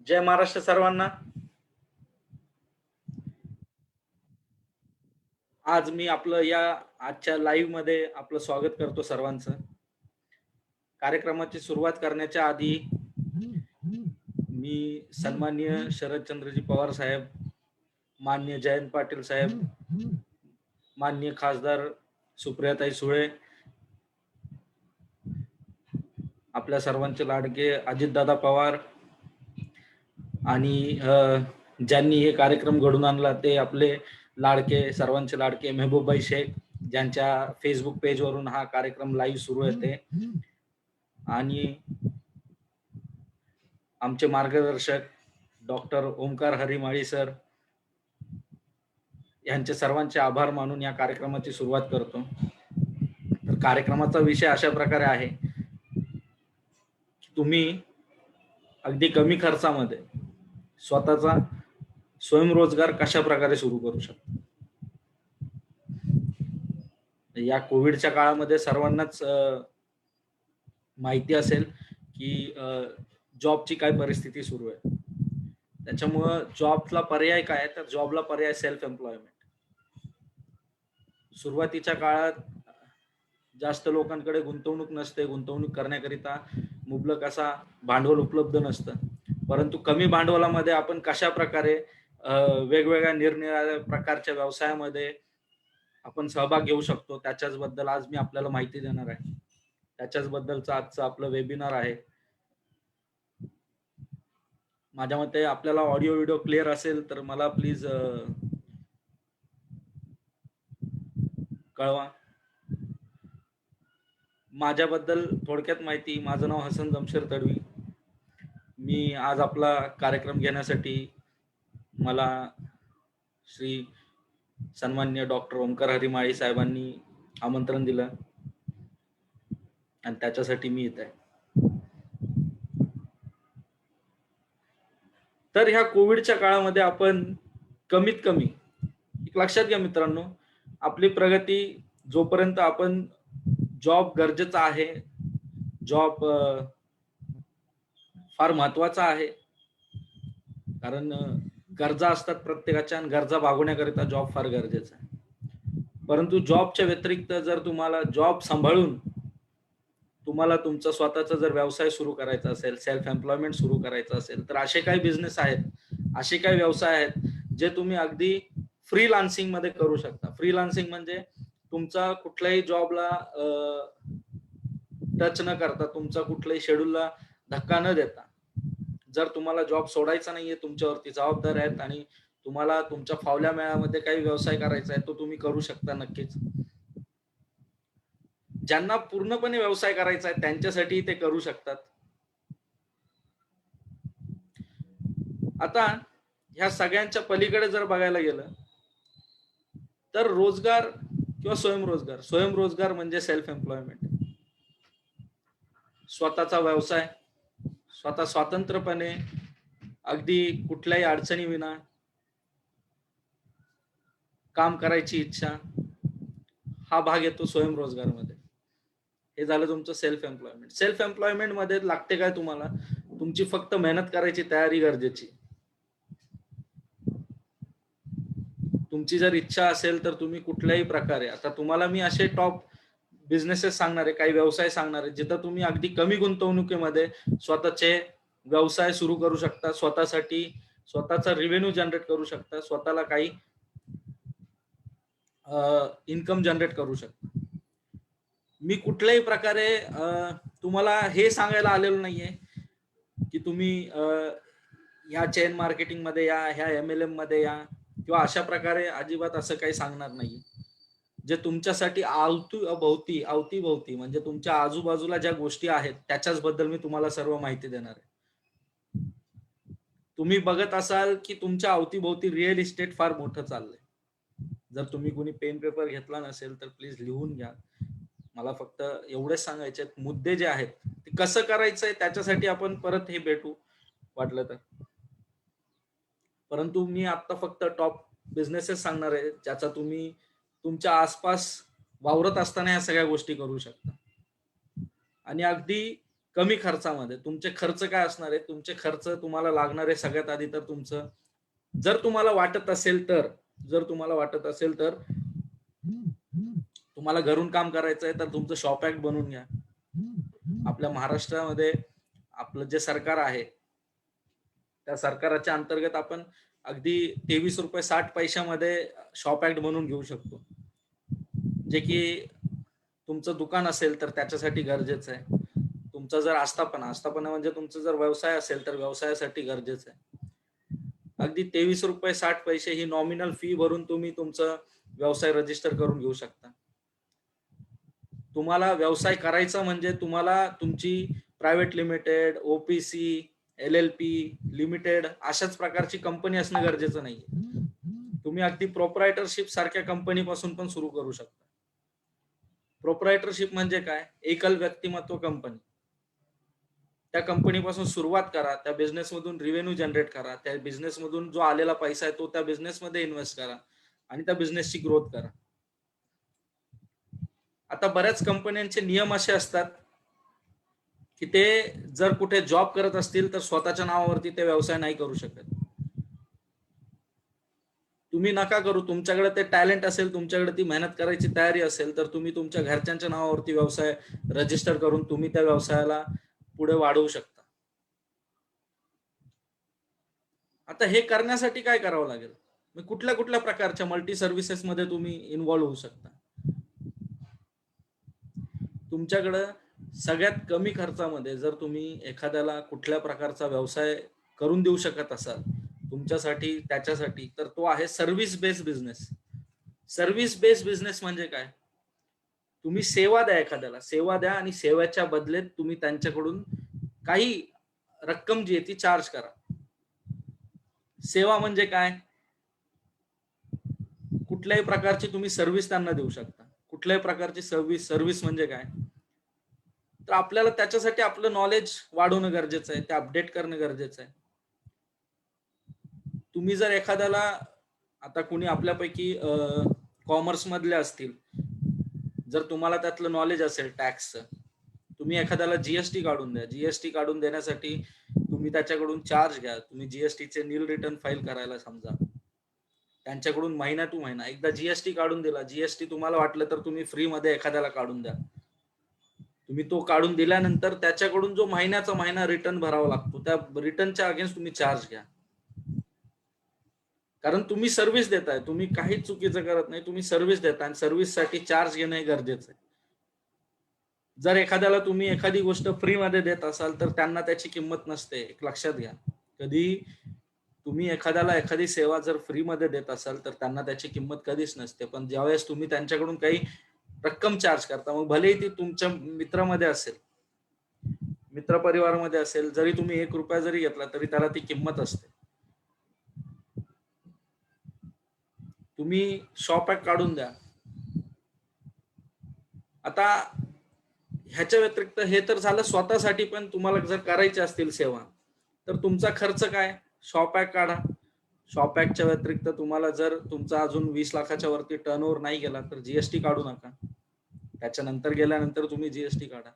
जय महाराष्ट्र सर्वांना. आज मी आपलं या आजच्या लाईव्ह मध्ये आपलं स्वागत करतो सर्वांचं. कार्यक्रमाची सुरुवात करण्याच्या आधी मी सन्माननीय शरदचंद्रजी पवार साहेब, माननीय जयंत पाटील साहेब, माननीय खासदार सुप्रियाताई सुळे, आपल्या सर्वांचे लाडके अजितदादा पवार आणि ज्यांनी हे कार्यक्रम घडून आणला ते आपले लाडके सर्वांचे लाडके मेहबूबाई शेख, ज्यांच्या फेसबुक पेजवरून हा कार्यक्रम लाईव्ह सुरू आहे, आणि आमचे मार्गदर्शक डॉक्टर ओमकार हरिमाळी सर, यांचे सर्वांचे आभार मानून या कार्यक्रमाची सुरुवात करतो. तर कार्यक्रमाचा विषय अशा प्रकारे आहे की तुम्ही अगदी कमी खर्चामध्ये स्वतःचा स्वयंरोजगार कशा प्रकारे सुरू करू शकता. या कोविडच्या काळामध्ये सर्वांनाच माहिती असेल की जॉबची काय परिस्थिती सुरू आहे. त्याच्यामुळं जॉबला पर्याय काय, तर जॉबला पर्याय सेल्फ एम्प्लॉयमेंट. सुरुवातीच्या काळात जास्त लोकांकडे गुंतवणूक नसते, गुंतवणूक करण्याकरिता मुबलक असा भांडवल उपलब्ध नसतं, परंतु कमी भांडवलामध्ये आपण कशा प्रकारे वेगवेगळ्या निरनिराळ्या प्रकारच्या व्यवसायामध्ये आपण सहभाग घेऊ शकतो त्याच्याच बद्दल आज मी आपल्याला माहिती देणार आहे. त्याच्याच बद्दलचं आजचं आपलं वेबिनार आहे. माझ्या मते आपल्याला ऑडिओ व्हिडिओ क्लिअर असेल तर मला प्लीज कळवा. माझ्याबद्दल थोडक्यात माहिती. माझं नाव हसन जमशेर तडवी. मी आज आपला कार्यक्रम घेण्यासाठी मला श्री सन्माननीय डॉक्टर ओमकार हरिमाळी साहेबांनी आमंत्रण दिलं आणि त्याच्यासाठी मी येत आहे. तर ह्या कोविडच्या काळामध्ये आपण कमीत कमी एक लक्षात घ्या मित्रांनो, आपली प्रगती जोपर्यंत आपण जॉब गरजेचा आहे, जॉब फार महत्वाचा आहे, कारण गरजा असतात प्रत्येकाच्या आणि गरजा भागवण्याकरिता जॉब फार गरजेचा आहे. परंतु जॉबच्या व्यतिरिक्त जर तुम्हाला जॉब सांभाळून तुम्हाला तुमचा स्वतःचा जर व्यवसाय सुरू करायचा असेल, सेल्फ एम्प्लॉयमेंट सुरू करायचं असेल, तर असे काही बिझनेस आहेत, असे काही व्यवसाय आहेत जे तुम्ही अगदी फ्रीलान्सिंग मध्ये करू शकता. फ्रीलान्सिंग म्हणजे तुमचा कुठल्याही जॉबला टच न करता, तुमचा कुठल्याही शेड्यूलला धक्का न देता, जर तुम्हाला जॉब सोडायचा नाहीये, तुमच्यावरती जबाबदार आहेत आणि तुम्हाला तुमच्या फावल्या मेळामध्ये काही व्यवसाय करायचा आहे, तो तुम्ही करू शकता नक्कीच. ज्यांना पूर्णपणे व्यवसाय करायचा आहे त्यांच्यासाठी ते करू शकतात. आता ह्या सगळ्यांच्या पलीकडे जर बघायला गेलं तर रोजगार किंवा स्वयंरोजगार, स्वयंरोजगार म्हणजे सेल्फ एम्प्लॉयमेंट. स्वतःचा व्यवसाय, स्वतः स्वतंत्रपणे अगदी कुठल्याही अडचणी विना काम करायची इच्छा, हा भाग येतो स्वयंरोजगारमध्ये. हे झालं तुमचं सेल्फ एम्प्लॉयमेंट. सेल्फ एम्प्लॉयमेंट मध्ये लागते काय, तुम्हाला तुमची फक्त मेहनत करायची तयारी गरजेची. तुमची जर इच्छा असेल तर तुम्ही कुठल्याही प्रकारे, आता तुम्हाला मी असे टॉप बिझनेसेस सांगणार आहे, काही व्यवसाय सांगणार आहे जिथं तुम्ही अगदी कमी गुंतवणुकीमध्ये स्वतःचे व्यवसाय सुरू करू शकता, स्वतःसाठी स्वतःचा रेव्हेन्यू जनरेट करू शकता, स्वतःला काही इन्कम जनरेट करू शकता. मी कुठल्याही प्रकारे तुम्हाला हे सांगायला आलेलो नाहीये की तुम्ही ह्या चेन मार्केटिंग मध्ये या, ह्या MLM मध्ये या, किंवा अशा प्रकारे अजिबात असं काही सांगणार नाही. जे तुमच्यासाठी अवतीभोवती म्हणजे तुमच्या आजूबाजूला ज्या गोष्टी आहेत त्याच्याच बद्दल मी तुम्हाला सर्व माहिती देणार आहे. तुम्ही बघत असाल की तुमच्या अवतीभोवती रिअल इस्टेट फार मोठं चाललंय. जर तुम्ही कोणी पेन पेपर घेतला नसेल तर प्लीज लिहून घ्या. मला फक्त एवढेच सांगायचे मुद्दे जे आहेत ते कसं करायचंय त्याच्यासाठी आपण परत हे भेटू वाटलं तर. परंतु मी आता फक्त टॉप बिझनेसेस सांगणार आहे ज्याचा तुम्ही तुमच्या आसपास वावरत असताना या सगळ्या गोष्टी करू शकता आणि अगदी कमी खर्चामध्ये. तुमचे खर्च काय असणार आहे? तुमचे खर्च तुम्हाला लागणार आहे सगळ्यात आधी तर तुमचं, जर तुम्हाला वाटत असेल तर, जर तुम्हाला वाटत असेल तर तुम्हाला घरून काम करायचं आहे तर तुमचं शॉप ॲक्ट बनवून घ्या. आपल्या महाराष्ट्रामध्ये आपलं जे सरकार आहे त्या सरकाराच्या अंतर्गत आपण अगदी ₹23.60 शॉप ॲक्ट बनवून घेऊ शकतो. जे की तुमचं दुकान असेल तर त्याच्यासाठी गरजेचं आहे. तुमचा जर आस्थापना म्हणजे तुमचा जर व्यवसाय असेल तर व्यवसायासाठी गरजेचं आहे. अगदी ₹23.60 ही नॉमिनल फी भरून तुम्ही तुमचं व्यवसाय रजिस्टर करून घेऊ शकता. तुम्हाला व्यवसाय करायचा म्हणजे तुम्हाला तुमची private limited, OPC, LLP, limited अशाच प्रकारची कंपनी असणं गरजेचं नाहीये. तुम्ही अगदी प्रोप्रायटरशिप सारख्या कंपनीपासून पण सुरू करू शकता. प्रोप्रायटरशिप म्हणजे काय? एकल व्यक्तिमत्व कंपनी. त्या कंपनीपासून सुरुवात करा, त्या बिझनेसमधून रेव्हेन्यू जनरेट करा, त्या बिझनेसमधून जो आलेला पैसा आहे तो त्या बिझनेसमध्ये इन्व्हेस्ट करा आणि त्या बिझनेसची ग्रोथ करा. आता बऱ्याच कंपन्यांचे नियम असे असतात की ते जर कुठे जॉब करत असतील तर स्वतःच्या नावावरती ते व्यवसाय नाही करू शकत. तुम्ही नका करू. तुमच्याकडे ते टॅलेंट असेल, तुमच्याकडे ती मेहनत करायची तयारी असेल तर तुम्ही तुमच्या घरच्यांच्या नावावरती व्यवसाय रजिस्टर करून तुम्ही त्या व्यवसायाला पुढे वाढवू शकता. आता हे करण्यासाठी काय करावं लागेल? कुठल्या कुठल्या प्रकारच्या मल्टी सर्व्हिसेस मध्ये तुम्ही इन्व्हॉल्व्ह होऊ शकता. तुमच्याकडं सगळ्यात कमी खर्चामध्ये जर तुम्ही एखाद्याला कुठल्या प्रकारचा व्यवसाय करून देऊ शकत असाल तुमच्यासाठी त्याच्यासाठी, तर तो आहे service based business. Service based business म्हणजे काय? तुम्ही सेवा द्या, एखाद्याला सेवा द्या आणि सेवेच्या बदल्यात तुम्ही त्यांच्याकडून काही रक्कम जी आहे ती चार्ज करा. सेवा म्हणजे काय? कुठल्याही प्रकारची तुम्ही सर्व्हिस त्यांना देऊ शकता. कुठल्याही प्रकारची सर्व्हिस म्हणजे काय? तर आपल्याला त्याच्यासाठी आपलं नॉलेज वाढवणं गरजेचं आहे, ते अपडेट करणं गरजेचं आहे. तुम्ही जर एखाद्याला, आता कुणी आपल्यापैकी कॉमर्स मधले असतील, जर तुम्हाला त्यातलं नॉलेज असेल टॅक्सचं, तुम्ही एखाद्याला जीएसटी काढून द्या. जीएसटी काढून देण्यासाठी तुम्ही त्याच्याकडून चार्ज घ्या. तुम्ही जीएसटीचे नील रिटर्न फाईल करायला समजा त्यांच्याकडून महिना टू महिना. एकदा जीएसटी काढून दिला, जीएसटी तुम्हाला वाटलं तर तुम्ही फ्री मध्ये एखाद्याला काढून द्या. तुम्ही तो काढून दिल्यानंतर त्याच्याकडून जो महिन्याचा महिना रिटर्न भरावा लागतो त्या रिटर्नच्या अगेन्स्ट तुम्ही चार्ज घ्या. कारण तुम्ही सर्व्हिस देताय, तुम्ही काहीच चुकीचं करत नाही, तुम्ही सर्व्हिस देताय आणि सर्व्हिससाठी चार्ज घेणं हे गरजेचं आहे. जर एखाद्याला तुम्ही एखादी गोष्ट फ्री मध्ये देत असाल तर त्यांना त्याची किंमत नसते, एक लक्षात घ्या. कधी तुम्ही एखाद्याला एखादी सेवा जर फ्री मध्ये देत असाल तर त्यांना त्याची किंमत कधीच नसते. पण ज्यावेळेस तुम्ही त्यांच्याकडून काही रक्कम चार्ज करता, मग भलेही ती तुमच्या मित्रामध्ये असेल, मित्र परिवारामध्ये असेल, जरी तुम्ही ₹1 जरी घेतला तरी त्याला ती किंमत असते. तुम्ही शॉप ॲक्ट काढून द्या. आता ह्याच्या व्यतिरिक्त हे तर झालं स्वतःसाठी, पण तुम्हाला जर करायचे असतील सेवा तर तुमचा खर्च काय? शॉप ॲक्ट काढा. शॉप ॲक्टच्या व्यतिरिक्त तुम्हाला जर तुमचा अजून 20 लाखाच्या वरती टर्नओव्हर नाही गेला तर जीएसटी काढू नका. त्याच्यानंतर गेल्यानंतर तुम्ही जीएसटी काढा.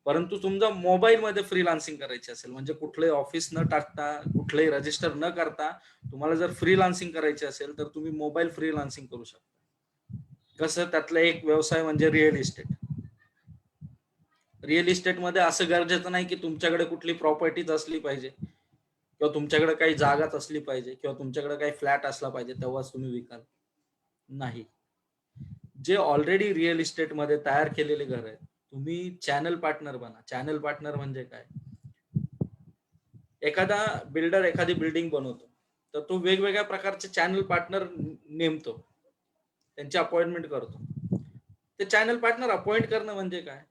परंतु तुमचा मोबाईलमध्ये फ्रीलान्सिंग करायची असेल, म्हणजे कुठलंही ऑफिस न टाकता, कुठलंही रजिस्टर न करता तुम्हाला जर फ्रीलान्सिंग करायची असेल तर तुम्ही मोबाईल फ्रीलान्सिंग करू शकता. कसं? त्यातला एक व्यवसाय म्हणजे रिअल इस्टेट. रिअल इस्टेटमध्ये असं गरजेचं नाही की तुमच्याकडे कुठली प्रॉपर्टीज असली पाहिजे किंवा तुमच्याकडे काही जागाच असली पाहिजे किंवा तुमच्याकडे काही फ्लॅट असला पाहिजे तेव्हाच तुम्ही विकाल. नाही. जे ऑलरेडी रिअल इस्टेटमध्ये तयार केलेले घर आहेत, तुम्ही चॅनल पार्टनर बना. चॅनल पार्टनर म्हणजे काय? एखादा बिल्डर एखादी बिल्डिंग बनवतो तर तो वेगवेगळ्या प्रकारचे चॅनल पार्टनर नेमतो, त्यांची अपॉइंटमेंट करतो. ते चॅनल पार्टनर अपॉइंट करणं म्हणजे काय?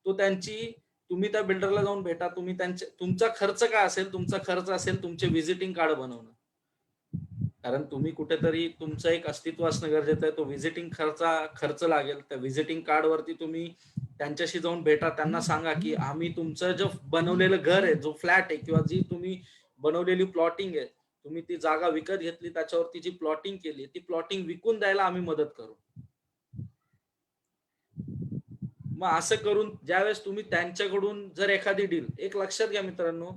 तो त्यांची, तुम्ही त्या बिल्डरला जाऊन भेटा, तुम्ही त्यांचे, तुमचा खर्च काय असेल? तुमचा खर्च असेल तुमचे व्हिजिटिंग कार्ड बनवणं. कारण तुम्ही कुठेतरी तुमचं एक अस्तित्व असणं गरजेचं आहे. तो व्हिजिटिंग खर्च लागेल. त्या व्हिजिटिंग कार्ड वरती तुम्ही त्यांच्याशी जाऊन भेटा, त्यांना सांगा की आम्ही तुमचं जो बनवलेलं घर आहे, जो फ्लॅट आहे किंवा जी तुम्ही बनवलेली प्लॉटिंग आहे, तुम्ही ती जागा विकत घेतली, त्याच्यावरती जी प्लॉटिंग केली, ती प्लॉटिंग विकून द्यायला आम्ही मदत करू. मग असं करून ज्यावेळेस तुम्ही त्यांच्याकडून जर एखादी डील, एक लक्षात घ्या मित्रांनो,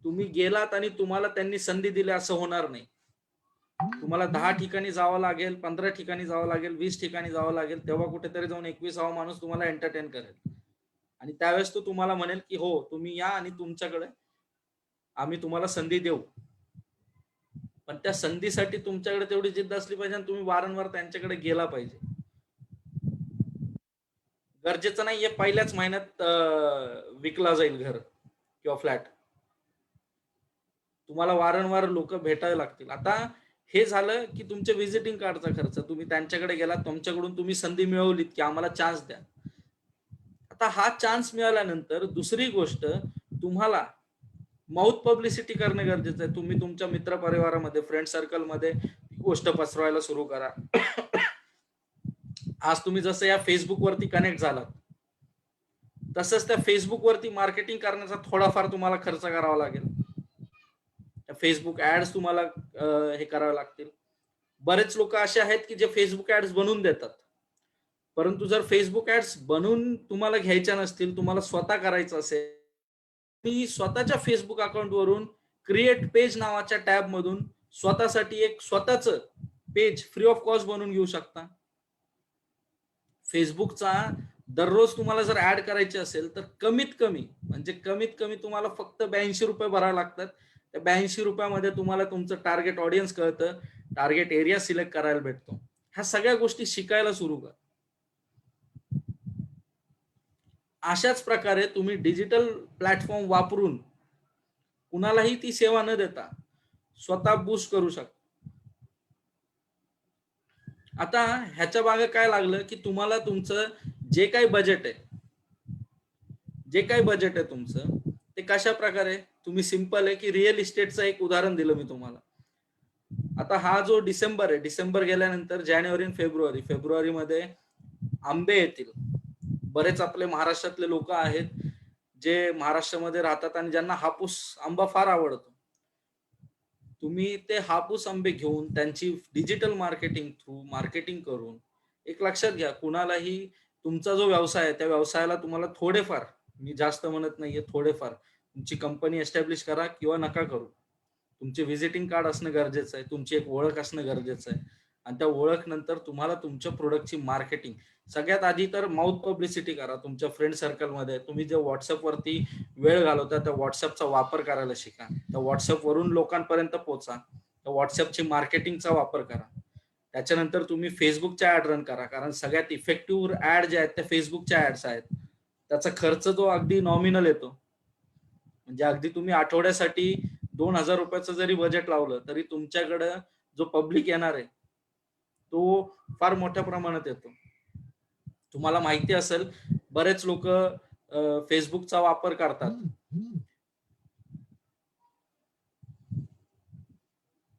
तुम्ही गेलात आणि तुम्हाला त्यांनी संधी दिली असं होणार नाही. तुम्हाला 10 ठिकाणी जावं लागेल, 15 ठिकाणी जावं लागेल, 20 ठिकाणी जावं लागेल, तेव्हा कुठेतरी जाऊन 21वा माणूस तुम्हाला एंटरटेन करेल. आणि त्यावेळेस तो तुम्हाला म्हणेल की हो तुम्ही या आणि तुमच्याकडे आम्ही तुम्हाला संधी देऊ. पण त्या संधीसाठी तुमच्याकडे तेवढी जिद्द असली पाहिजे आणि तुम्ही वारंवार त्यांच्याकडे गेला पाहिजे. गरजेचं नाहीये पहिल्याच महिन्यात विकला जाईल घर किंवा फ्लॅट. तुम्हाला वारंवार लोक भेटायला लागतील. आता हे झालं की तुमच्या व्हिजिटिंग कार्डचा खर्च. तुम्ही त्यांच्याकडे गेला, तुमच्याकडून तुम्ही संधी मिळवलीत की आम्हाला चान्स द्या. आता हा चान्स मिळाल्यानंतर दुसरी गोष्ट, तुम्हाला माउथ पब्लिसिटी करणं गरजेचं आहे. तुम्ही तुमच्या मित्र परिवारामध्ये, फ्रेंड सर्कलमध्ये गोष्ट पसरवायला सुरू करा. आज तुम्ही जसं या फेसबुक वरती कनेक्ट झालात, तसंच त्या फेसबुक वरती मार्केटिंग करण्याचा थोडाफार तुम्हाला खर्च करावा लागेल. फेसबुक ऍड्स तुम्हाला हे करावे लागतील. बरेच लोक असे आहेत की जे फेसबुक ऍड्स बनवून देतात, परंतु जर फेसबुक ऍड्स बनवून तुम्हाला घ्यायच्या नसतील, तुम्हाला स्वतः करायचं असेल, तुम्ही स्वतःच्या फेसबुक अकाउंट वरून क्रिएट पेज नावाच्या टॅब मधून स्वतःसाठी एक स्वतःच पेज फ्री ऑफ कॉस्ट बनवून घेऊ शकता. फेसबुकचा दररोज तुम्हाला जर ऍड करायची असेल तर कमीत कमी तुम्हाला फक्त 82 रुपये भरावे लागतात. त्या 82 रुपयामध्ये तुम्हाला तुमचं टार्गेट ऑडियन्स कळतं, टार्गेट एरिया सिलेक्ट करायला भेटतो. ह्या सगळ्या गोष्टी शिकायला सुरू करा. अशाच प्रकारे तुम्ही डिजिटल प्लॅटफॉर्म वापरून कुणालाही ती सेवा न देता स्वतः बूस्ट करू शकता. आता ह्याच्या मागे काय लागलं की तुम्हाला तुमचं जे काही बजेट आहे तुमचं, ते कशा प्रकारे, तुम्ही सिंपल आहे की रिअल इस्टेटचं एक उदाहरण दिलं मी तुम्हाला. आता हा जो डिसेंबर आहे, डिसेंबर गेल्यानंतर जानेवारी आणि फेब्रुवारी मध्ये आंबे येतील. बरेच आपले महाराष्ट्रातले लोक आहेत जे महाराष्ट्रामध्ये राहतात आणि ज्यांना हापूस आंबा फार आवडतो. तुम्ही ते हापूस आंबे घेऊन त्यांची डिजिटल मार्केटिंग करून, एक लक्षात घ्या, कुणालाही तुमचा जो व्यवसाय आहे त्या व्यवसायाला तुम्हाला थोडेफार, मी जास्त म्हणत नाहीये, थोडेफार तुमची कंपनी एस्टॅब्लिश करा किंवा नका करू, तुमचे व्हिजिटिंग कार्ड असणं गरजेचं आहे, तुमची एक ओळख असणं गरजेचं आहे. आणि त्या ओळख नंतर तुम्हाला तुमच्या प्रोडक्टची मार्केटिंग, सगळ्यात आधी तर माउथ पब्लिसिटी करा तुमच्या फ्रेंड सर्कलमध्ये. तुम्ही जे व्हॉट्सअप वरती वेळ घालवता त्या व्हॉट्सअपचा वापर करायला शिका. त्या व्हॉट्सअप वरून लोकांपर्यंत पोहोचा. त्या व्हॉट्सअपची मार्केटिंगचा वापर करा. त्याच्यानंतर तुम्ही फेसबुकच्या ऍड रन करा, कारण सगळ्यात इफेक्टिव्ह ऍड ज्या आहेत त्या फेसबुकच्या ऍड्स आहेत. त्याचा खर्च जो अगदी नॉमिनल येतो, म्हणजे अगदी तुम्ही आठवड्यासाठी 2000 रुपयाचं जरी बजेट लावलं तरी तुमच्याकडं जो पब्लिक येणार आहे तो फार मोठ्या प्रमाणात येतो. तुम्हाला माहिती असेल, बरेच लोक फेसबुकचा वापर करतात.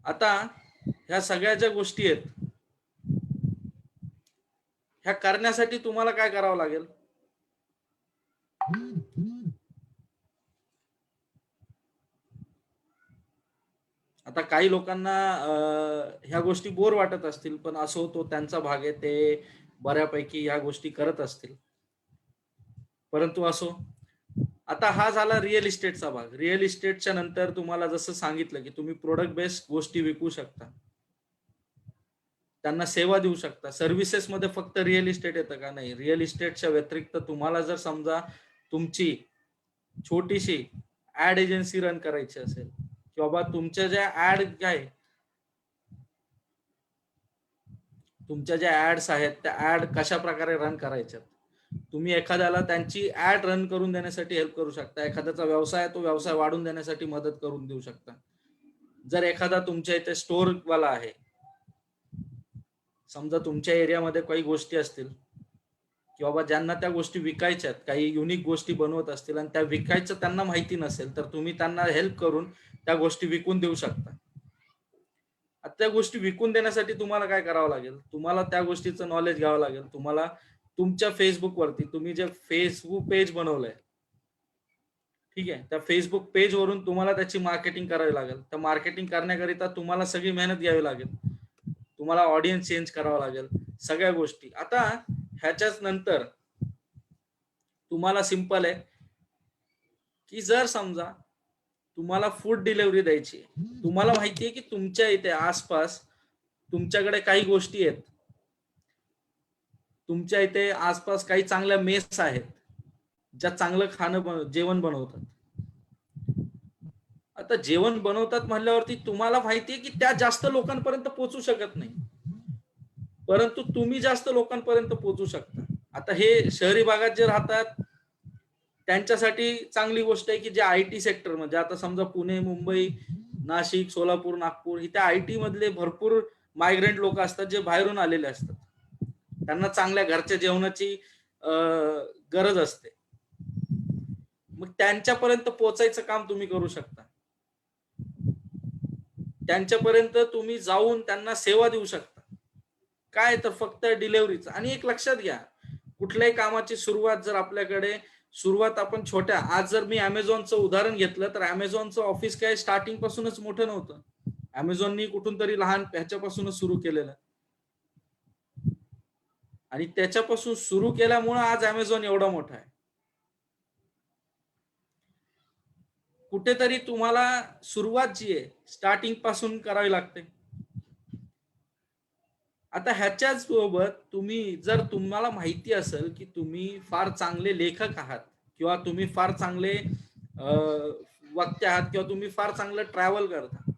आता ह्या सगळ्या ज्या गोष्टी आहेत ह्या करण्यासाठी तुम्हाला काय करावं लागेल? आता काही लोकांना ह्या गोष्टी बोर वाटत असतील, पण असो, तो त्यांचा भाग आहे, ते बऱ्यापैकी ह्या गोष्टी करत असतील, परंतु असो. आता हा झाला रिअल इस्टेटचा भाग. रिअल इस्टेटच्या नंतर तुम्हाला जसं सांगितलं की तुम्ही प्रोडक्ट बेस्ड गोष्टी विकू शकता, त्यांना सेवा देऊ शकता. सर्व्हिसेस मध्ये फक्त रिअल इस्टेट येतं का? नाही. रिअल इस्टेटच्या व्यतिरिक्त तुम्हाला जर समजा तुमची छोटीशी ऍड एजन्सी रन करायची असेल, की बाबा तुमच्या ज्या ऍड काय तुमच्या ज्या ऍड्स आहेत त्या ऍड कशा प्रकारे रन करायच्यात, तुम्ही एखाद्याला त्यांची ऍड रन करून देण्यासाठी हेल्प करू शकता. एखाद्याचा व्यवसाय तो व्यवसाय वाढून देण्यासाठी मदत करून देऊ शकता. जर एखादा तुमच्या इथे स्टोर वाला आहे, समजा तुमच्या एरियामध्ये काही गोष्टी असतील की बाबा ज्यांना त्या गोष्टी विकायच्यात, काही युनिक गोष्टी बनवत असतील आणि त्या विकायचं त्यांना माहिती नसेल, तर तुम्ही त्यांना हेल्प करून त्या गोष्टी विकून देऊ शकता. आता त्या गोष्टी विकून देण्यासाठी तुम्हाला काय करावं लागेल? तुम्हाला त्या गोष्टीचं नॉलेज घ्यावं लागेल. तुम्हाला तुमच्या फेसबुक वरती तुम्ही जे फेसबुक पेज बनवलंय, ठीक आहे, त्या फेसबुक पेज वरून तुम्हाला त्याची मार्केटिंग करावी लागेल. त्या मार्केटिंग करण्याकरिता तुम्हाला सगळी मेहनत घ्यावी लागेल. तुम्हाला ऑडियन्स चेंज करावा लागेल, सगळ्या गोष्टी. आता ह्याच्याच नंतर तुम्हाला सिंपल आहे की जर समजा तुम्हाला फूड डिलिव्हरी द्यायची आहे, तुम्हाला माहिती आहे की तुमच्या इथे आसपास तुमच्याकडे काही गोष्टी आहेत, तुमच्या इथे आसपास काही चांगल्या मेस आहेत ज्या चांगलं जेवण बनवतात. आता जेवण बनवतात म्हणल्यावरती तुम्हाला माहिती आहे की त्या जास्त लोकांपर्यंत पोहोचू शकत नाही, परंतु तुम्ही जास्त लोकांपर्यंत पोहोचू शकता. आता हे शहरी भागात जे राहतात त्यांच्यासाठी चांगली गोष्ट आहे की जे आयटी सेक्टर म्हणजे आता समजा पुणे, मुंबई, नाशिक, सोलापूर, नागपूर इथे आयटी मधले भरपूर मायग्रंट लोक असतात जे बाहेरून आलेले असतात. त्यांना चांगल्या घरच्या जेवणाची गरज असते. मग त्यांच्यापर्यंत पोहोचायचं काम तुम्ही करू शकता. त्यांच्यापर्यंत तुम्ही जाऊन त्यांना सेवा देऊ शकता. काय तर फक्त डिलिव्हरीच. आणि एक लक्षात घ्या, कुठल्याही कामाची सुरुवात आपण छोट्या, आज जर मी अमेझॉनचं उदाहरण घेतलं तर अमेझॉनचं ऑफिस काय स्टार्टिंग पासूनच मोठं नव्हतं. अमेझॉननी कुठून तरी लहान ह्याच्यापासूनच सुरू केलेलं आणि त्याच्यापासून सुरू केल्यामुळे आज अमेझॉन एवढा मोठा आहे. कुठेतरी तुम्हाला सुरुवात जी आहे स्टार्टिंग पासून करावी लागते. आता ह्याच्याच सोबत तुम्हाला माहिती असेल की तुम्ही फार चांगले लेखक आहात किंवा तुम्ही फार चांगले वक्ते आहात किंवा तुम्ही फार चांगलं ट्रॅव्हल करता,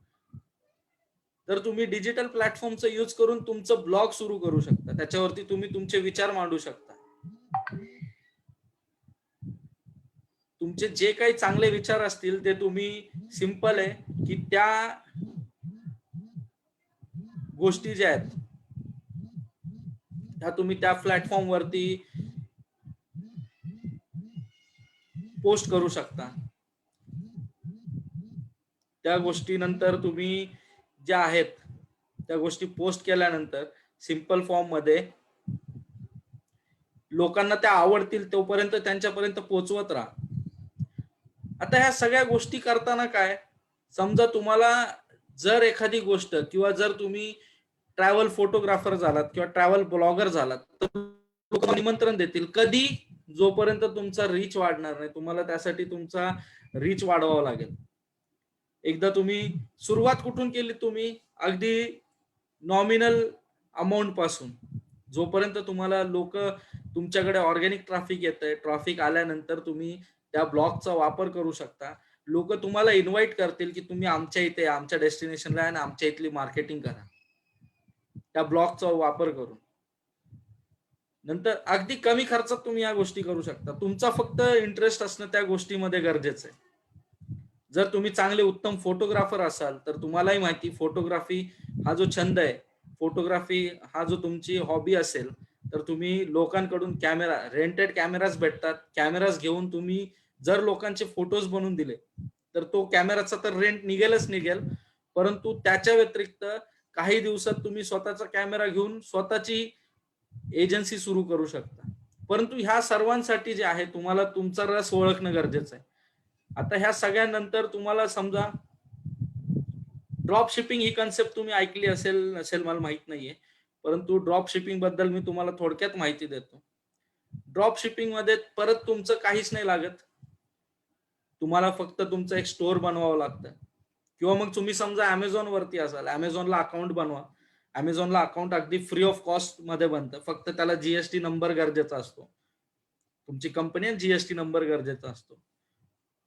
तर तुम्ही डिजिटल प्लॅटफॉर्मचा यूज करून तुमचं ब्लॉग सुरू करू शकता. त्याच्यावरती तुम्ही तुमचे विचार मांडू शकता. तुमचे जे काही चांगले विचार असतील ते तुम्ही सिंपल आहे की त्या गोष्टी ज्या आहेत त्या तुम्ही त्या प्लॅटफॉर्म वरती पोस्ट करू शकता. त्या गोष्टी नंतर तुम्ही ज्या आहेत त्या गोष्टी पोस्ट केल्यानंतर सिंपल फॉर्म मध्ये लोकांना त्या आवडतील तोपर्यंत त्यांच्यापर्यंत पोहोचवत राहा. आता ह्या सगळ्या गोष्टी करताना काय, समजा तुम्हाला जर एखादी गोष्ट किंवा जर तुम्ही ट्रॅव्हल फोटोग्राफर झालात किंवा ट्रॅव्हल ब्लॉगर झालात तर लोक निमंत्रण देतील कधी, जोपर्यंत तुमचा रीच वाढणार नाही. तुम्हाला त्यासाठी तुमचा रीच वाढवावा लागेल. एकदा तुम्ही सुरुवात कुठून केली, तुम्ही अगदी नॉमिनल अमाऊंट पासून, जोपर्यंत तुम्हाला लोक तुमच्याकडे ऑर्गॅनिक ट्रॅफिक येतंय, ट्रॅफिक आल्यानंतर तुम्ही त्या ब्लॉगचा वापर करू शकता. लोक तुम्हाला इन्व्हाइट करतील की तुम्ही आमच्या इथे आमच्या डेस्टिनेशनला आणि आमच्या इथली मार्केटिंग करा त्या ब्लॉगचा वापर करून. नंतर अगदी कमी खर्चात तुम्ही या गोष्टी करू शकता. तुमचा फक्त इंटरेस्ट असणं त्या गोष्टीमध्ये गरजेचं आहे. जर तुम्ही चांगले उत्तम फोटोग्राफर असाल तर तुम्हालाही माहिती, फोटोग्राफी हा जो छंद आहे, फोटोग्राफी हा जो तुमची हॉबी असेल तर तुम्ही लोकांकडून रेंटेड कॅमेराज भेटतात, कॅमेराज घेऊन तुम्ही जर लोकांचे फोटोज बनवून दिले तर तो कॅमेराचा तर रेंट निघेल, परंतु त्याच्या व्यतिरिक्त काही दिवसात तुम्ही स्वतःचा कॅमेरा घेऊन स्वतःची एजन्सी सुरू करू शकता. परंतु ह्या सर्वांसाठी जे आहे तुम्हाला तुमचा रस ओळखणं गरजेचं आहे. आता ह्या सगळ्यानंतर तुम्हाला समजा ड्रॉप शिपिंग ही कन्सेप्ट तुम्ही ऐकली असेल नसेल मला माहित नाहीये, परंतु ड्रॉप शिपिंग बद्दल मी तुम्हाला थोडक्यात माहिती देतो. ड्रॉप शिपिंग मध्ये परत तुमचं काहीच नाही लागत. तुम्हाला फक्त तुमचं एक स्टोअर बनवावं लागतं किंवा मग तुम्ही समजा अमेझॉन वरती असाल, अमेझॉनला अकाउंट बनवा. अमेझॉनला अकाउंट अगदी फ्री ऑफ कॉस्ट मध्ये बनतं, फक्त त्याला जीएसटी नंबर गरजेचा असतो. तुमची कंपनी जीएसटी नंबर गरजेचा असतो.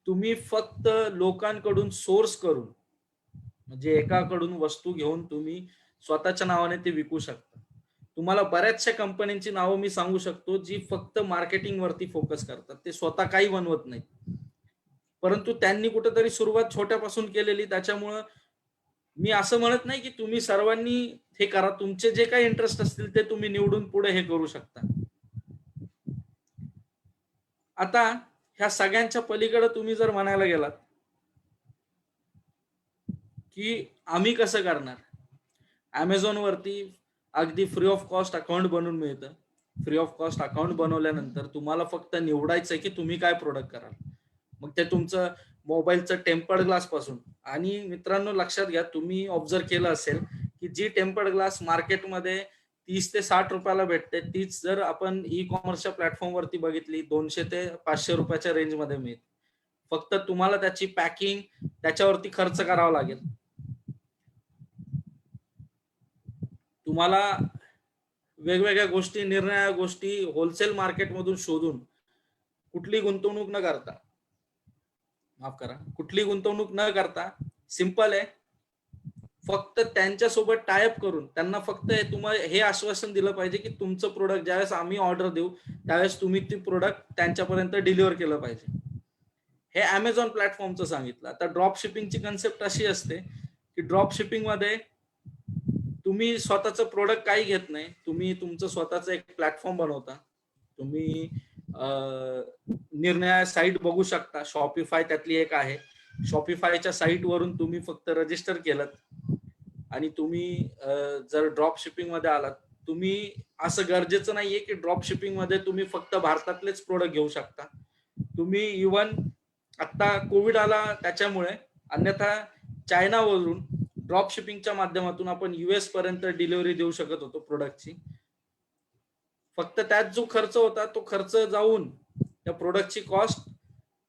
तुम्ही फक्त लोकांकडून सोर्स करून म्हणजे एकाकडून वस्तू घेऊन तुम्ही स्वतःच्या नावाने ते विकू शकता. तुम्हाला बऱ्याचशा कंपन्यांची नावं मी सांगू शकतो जी फक्त मार्केटिंग वरती फोकस करतात, ते स्वतः काही बनवत नाही, परंतु त्यांनी कुठेतरी सुरुवात छोट्यापासून केलेली. त्याच्यामुळं मी असं म्हणत नाही की तुम्ही सर्वांनी हे करा, तुमचे जे काही इंटरेस्ट असतील ते तुम्ही निवडून पुढे हे करू शकता. आता ह्या सगळ्यांच्या पलीकडे तुम्ही जर म्हणायला गेलात की आम्ही कसं करणार, अमेझॉन वरती अगदी फ्री ऑफ कॉस्ट अकाउंट बनवून मिळतं. फ्री ऑफ कॉस्ट अकाउंट बनवल्यानंतर तुम्हाला फक्त निवडायचं की तुम्ही काय प्रोडक्ट कराल. मग ते तुमचं मोबाईलचं टेम्पर्ड ग्लास पासून, आणि मित्रांनो लक्षात घ्या, तुम्ही ऑब्झर्व केलं असेल की जी टेम्पर्ड ग्लास मार्केटमध्ये 30 ते 60 रुपयाला भेटते, तीच जर आपण ई कॉमर्सच्या प्लॅटफॉर्मवरती बघितली 200 ते 500 रुपयाच्या रेंजमध्ये मिळते. फक्त तुम्हाला त्याची पॅकिंग त्याच्यावरती खर्च करावा लागेल. तुम्हाला वेगवेगळ्या गोष्टी, निरनिराळ्या गोष्टी होलसेल मार्केटमधून शोधून कुठली गुंतवणूक न करता, माफ करा, कुठली गुंतवणूक न करता सिंपल आहे, फक्त त्यांच्यासोबत टायअप करून त्यांना फक्त तुम्हाला हे आश्वासन दिलं पाहिजे की तुमचं प्रोडक्ट ज्यावेळेस आम्ही ऑर्डर देऊ त्यावेळेस तुम्ही ती प्रोडक्ट त्यांच्यापर्यंत डिलिव्हर केलं पाहिजे. हे अमेझॉन प्लॅटफॉर्मचं सांगितलं. आता ड्रॉप शिपिंगची कन्सेप्ट अशी असते की ड्रॉप शिपिंग मध्ये तुम्ही स्वतःचं प्रोडक्ट काही घेत नाही, तुम्ही तुमचं स्वतःचं एक प्लॅटफॉर्म बनवता. तुम्ही निरनिराळ्या साईट बघू शकता. शॉपिफाय त्यातली एक आहे. शॉपिफायच्या साईट वरून तुम्ही फक्त रजिस्टर केलं आणि तुम्ही जर ड्रॉप शिपिंग मध्ये आलात, तुम्ही असं गरजेचं नाहीये की ड्रॉप शिपिंग मध्ये तुम्ही फक्त भारतातलेच प्रोडक्ट घेऊ शकता. तुम्ही इव्हन आता कोविड आला त्याच्यामुळे, अन्यथा चायनावरून ड्रॉप शिपिंगच्या माध्यमातून आपण US पर्यंत डिलिव्हरी देऊ शकत होतो प्रोडक्टची. फक्त त्यात जो खर्च होता तो खर्च जाऊन त्या प्रोडक्टची कॉस्ट,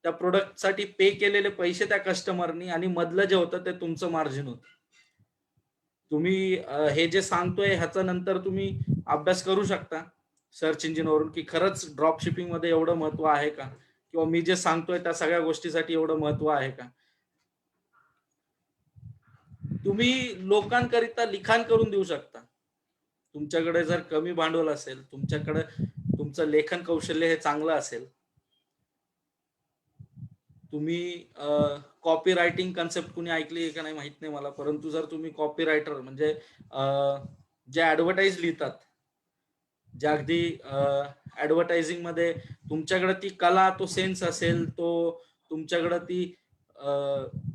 त्या प्रोडक्टसाठी पे केलेले पैसे त्या कस्टमरनी, आणि मधलं जे होतं ते तुमचं मार्जिन होतं. तुम्ही हे जे सांगतोय ह्याचा नंतर तुम्ही अभ्यास करू शकता सर्च इंजिनवरून की खरंच ड्रॉप शिपिंग मध्ये एवढं महत्व आहे का, किंवा मी जे सांगतोय त्या सगळ्या गोष्टीसाठी एवढं महत्व आहे का. तुम्ही लोकांकरिता लिखाण करून देऊ शकता. तुमच्याकडे जर कमी भांडवल असेल, तुमच्याकडे तुमचं लेखन कौशल्य हे चांगलं असेल, तुम्ही कॉपी रायटिंग कन्सेप्ट कुणी ऐकली का नाही माहित नाही मला, परंतु जर तुम्ही कॉपी रायटर म्हणजे जे ऍडव्हर्टाईज लिहितात, जे अगदी ऍडव्हर्टायझिंग मध्ये तुमच्याकडे ती कला, तो सेन्स असेल, तो तुमच्याकडे ती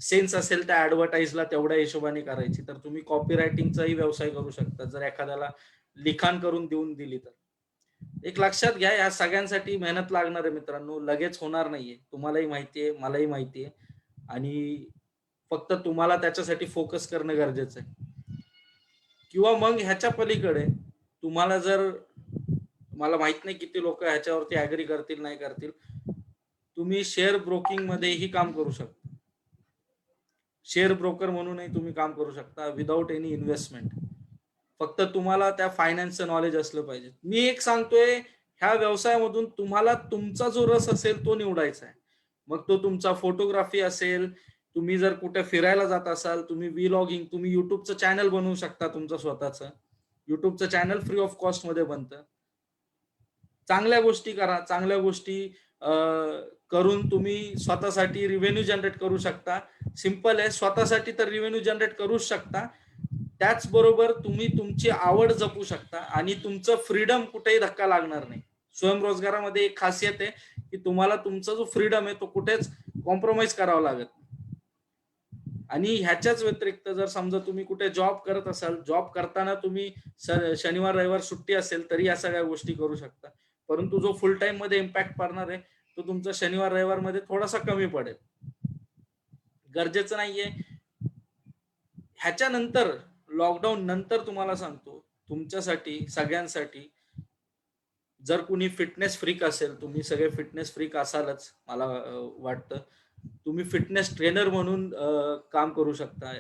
सेन्स असेल त्या ऍडव्हर्टाईजला तेवढ्या हिशोबाने करायची, तर तुम्ही कॉपी रायटिंगचाही व्यवसाय करू शकता जर एखाद्याला लिखाण करून देऊन दिली तर. एक लक्षात घ्या, या सगळ्यांसाठी मेहनत लागणार आहे मित्रांनो, लगेच होणार नाहीये. तुम्हालाही माहितीये, मलाही माहितीये, आणि फक्त तुम्हाला त्याच्यासाठी फोकस करणं गरजेचं आहे. किंवा मग ह्याच्या पलीकडे तुम्हाला जर, मला माहित नाही किती लोक ह्याच्यावरती ऍग्री करतील नाही करतील, तुम्ही शेअर ब्रोकिंग मध्येही काम करू शकता. शेअर ब्रोकर म्हणूनही तुम्ही काम करू शकता विदाउट एनी इन्व्हेस्टमेंट. फक्त तुम्हाला त्या फायनान्सचं नॉलेज असलं पाहिजे. मी एक सांगतोय, ह्या व्यवसायामधून तुम्हाला तुमचा जो रस असेल तो निवडायचा आहे. मग तो तुमचा फोटोग्राफी असेल, तुम्ही जर कुठे फिरायला जात असाल, तुम्ही व्लॉगिंग, तुम्ही युट्यूबचं चॅनल बनवू शकता तुमचं स्वतःचं. युट्यूबचं चॅनल फ्री ऑफ कॉस्ट मध्ये बनतं. चांगल्या गोष्टी करा, चांगल्या गोष्टी करून तुम्ही स्वतःसाठी रिव्हेन्यू जनरेट करू शकता. सिंपल आहे, स्वतःसाठी तर रिव्हेन्यू जनरेट करूच शकता, त्याचबरोबर तुम्ही तुमची आवड जपू शकता आणि तुमचं फ्रीडम कुठेही धक्का लागणार नाही. स्वयंरोजगारामध्ये एक खासियत आहे की तुम्हाला तुमचा जो फ्रीडम आहे तो कुठेच कॉम्प्रोमाइज करावा लागत नाही. आणि ह्याच्याच व्यतिरिक्त जर समजा तुम्ही कुठे जॉब करत असाल, जॉब करताना तुम्ही शनिवार रविवार सुट्टी असेल तरी या सगळ्या गोष्टी करू शकता, परंतु जो फुल टाइम मध्ये इम्पॅक्ट पडणार आहे तो तुमचा शनिवार रविवार मध्ये थोडासा कमी पडेल. गरजेचं नाहीये. ह्याच्यानंतर लॉकडाऊन नंतर तुम्हाला सांगतो, तुमच्यासाठी सगळ्यांसाठी, जर कुणी फिटनेस फ्रीक असेल, तुम्ही सगळे फिटनेस फ्रीक असालच मला वाटतं, तुम्ही फिटनेस ट्रेनर म्हणून काम करू शकता.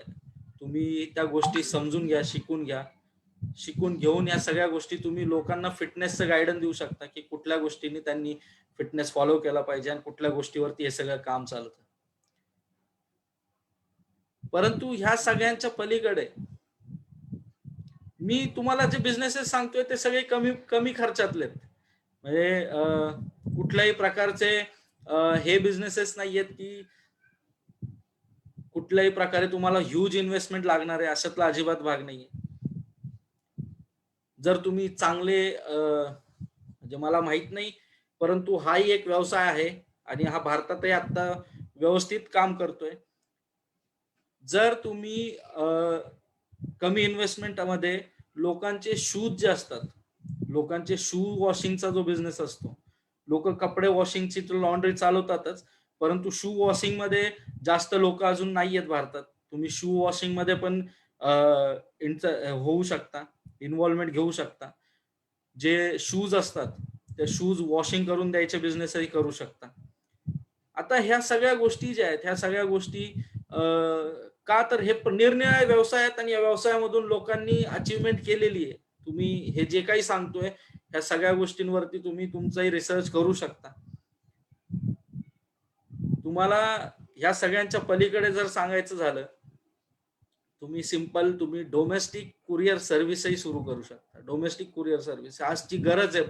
तुम्ही त्या गोष्टी समजून घ्या, शिकून घ्या, शिकून घेऊन या सगळ्या गोष्टी तुम्ही लोकांना फिटनेसचं गायडन्स देऊ शकता की कुठल्या गोष्टींनी त्यांनी फिटनेस फॉलो केला पाहिजे आणि कुठल्या गोष्टीवरती हे सगळं काम चालतं. परंतु ह्या सगळ्यांच्या पलीकडे मी तुम्हाला जे बिझनेसेस सांगतोय ते सगळे कमी खर्चातले, म्हणजे कुठल्याही प्रकारचे हे बिझनेसेस नाहीयेत की कुठल्याही प्रकारे तुम्हाला ह्यूज इन्व्हेस्टमेंट लागणार आहे, अशातला अजिबात भाग नाहीये. जर तुम्ही चांगले म्हणजे मला माहित नाही, परंतु हाही एक व्यवसाय आहे आणि हा भारतातही आता व्यवस्थित काम करतोय. जर तुम्ही कमी इन्व्हेस्टमेंट मध्ये लोकांचे शूज जे असतात, लोकांचे शू वॉशिंगचा जो बिझनेस असतो, लोक कपडे वॉशिंगची लॉन्ड्री चालवतातच, परंतु शू वॉशिंग मध्ये जास्त लोक अजून नाही आहेत भारतात. तुम्ही शू वॉशिंग मध्ये पण होऊ शकता. इन्व्हॉल्वमेंट घेऊ शकता. जे शूज असतात ते शूज वॉशिंग करून द्यायचे बिझनेसही करू शकता. आता ह्या सगळ्या गोष्टी ज्या आहेत, ह्या सगळ्या गोष्टी का तर हे निरनिराळे व्यवसाय आहेत आणि या व्यवसायामधून लोकांनी अचीव्हमेंट केलेली आहे. तुम्ही हे जे काही सांगतोय, ह्या सगळ्या गोष्टींवरती तुम्ही तुमचाही रिसर्च करू शकता. तुम्हाला ह्या सगळ्यांच्या पलीकडे जर सांगायचं झालं, तुम्ही डोमेस्टिक कुरिअर सर्व्हिसही सुरू करू शकता. डोमेस्टिक कुरिअर सर्व्हिस आजची गरज आहे.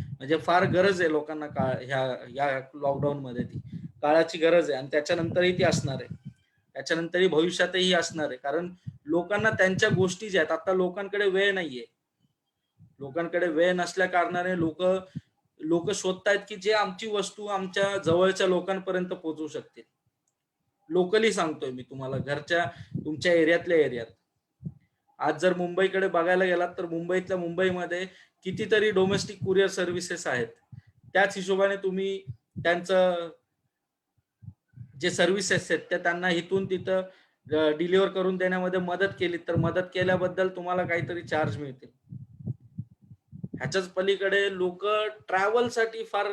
म्हणजे फार गरज आहे लोकांना या लॉकडाऊन मध्ये ती काळाची गरज आहे आणि त्याच्यानंतरही ती असणार आहे. त्याच्यानंतरही भविष्यातही असणार आहे. कारण लोकांना त्यांच्या गोष्टी ज्या आहेत, आता लोकांकडे वेळ नाहीये. लोकांकडे वेळ नसल्या कारणाने लोक शोधतायत की जे आमची वस्तू आमच्या जवळच्या लोकांपर्यंत पोहोचू शकते. लोकली सांगतोय मी तुम्हाला, घरच्या तुमच्या एरियातल्या एरियात. आज जर मुंबईकडे बघायला गेलात तर मुंबईमध्ये कितीतरी डोमेस्टिक कुरिअर सर्व्हिसेस आहेत. त्याच हिशोबाने तुम्ही त्यांचं जे सर्व्हिसेस आहेत त्या त्यांना इथून तिथं डिलिव्हर करून देण्यामध्ये मदत केली तर मदत केल्याबद्दल तुम्हाला काहीतरी चार्ज मिळतील. ह्याच्याच पलीकडे लोक ट्रॅव्हलसाठी फार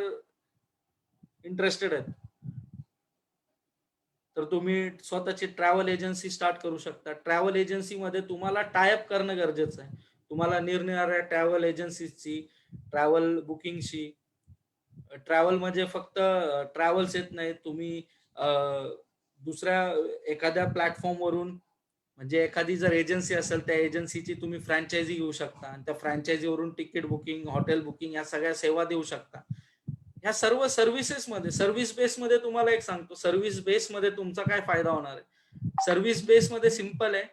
इंटरेस्टेड आहेत. तर तुम्ही स्वतःची ट्रॅव्हल एजन्सी स्टार्ट करू शकता. ट्रॅव्हल एजन्सीमध्ये तुम्हाला टायअप करणं गरजेचं आहे. तुम्हाला निरनिराळ्या ट्रॅव्हल एजन्सीची, ट्रॅव्हल बुकिंगशी, ट्रॅव्हल म्हणजे फक्त ट्रॅव्हल्स येत नाही, तुम्ही दुसऱ्या एखाद्या प्लॅटफॉर्मवरून म्हणजे एखादी जर एजन्सी असेल त्या एजन्सीची तुम्ही फ्रँचायझी घेऊ शकता आणि त्या फ्रँचायझीवरून तिकीट बुकिंग, हॉटेल बुकिंग या सगळ्या सेवा देऊ शकता. ह्या सर्व सर्व्हिसेसमध्ये सर्व्हिस बेसमध्ये तुम्हाला एक सांगतो, सर्व्हिस बेसमध्ये तुमचा काय फायदा होणार आहे. सर्व्हिस बेसमध्ये सिंपल आहे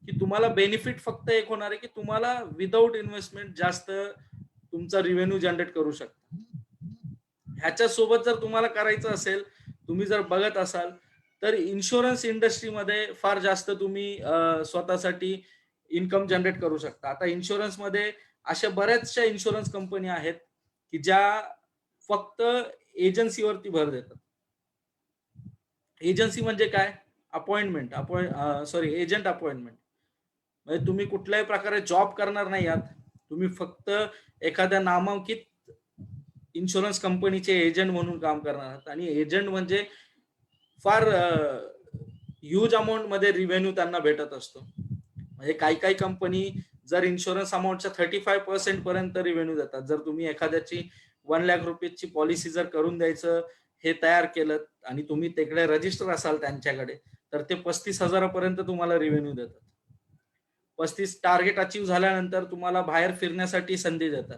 की तुम्हाला बेनिफिट फक्त एक होणार आहे की तुम्हाला विदाऊट इन्व्हेस्टमेंट जास्त तुमचा रिव्हेन्यू जनरेट करू शकता. ह्याच्या सोबत जर तुम्हाला करायचं असेल, तुम्ही जर बघत असाल तर इन्शुरन्स इंडस्ट्रीमध्ये फार जास्त तुम्ही स्वतःसाठी इन्कम जनरेट करू शकता. आता इन्शुरन्समध्ये अशा बऱ्याचशा इन्शुरन्स कंपनी आहेत की ज्या फक्त एजन्सीवरती भर देतात. एजन्सी म्हणजे काय? Agent appointment. म्हणजे तुम्ही कुठल्याही प्रकारे जॉब करणार नाही आहात. तुम्ही फक्त एखाद्या नामांकित इन्शुरन्स कंपनीचे एजंट म्हणून काम करणार आहात आणि एजंट म्हणजे फार ह्यूज अमाऊंट मध्ये रिव्हेन्यू त्यांना भेटत असतो. म्हणजे काही कंपनी जर इन्शुरन्स अमाऊंटच्या 35% पर्यंत रिव्हेन्यू देतात. जर तुम्ही एखाद्याची 1 लाख रुपयाची पॉलिसी जर करून द्यायचं हे तयार केलं आणि तुम्ही तिकडे रजिस्टर असाल त्यांच्याकडे, तर ते 35,000 पर्यंत तुम्हाला रिव्हेन्यू देतात. 35 टार्गेट अचीव्ह झाल्यानंतर तुम्हाला बाहेर फिरण्यासाठी संधी देतात.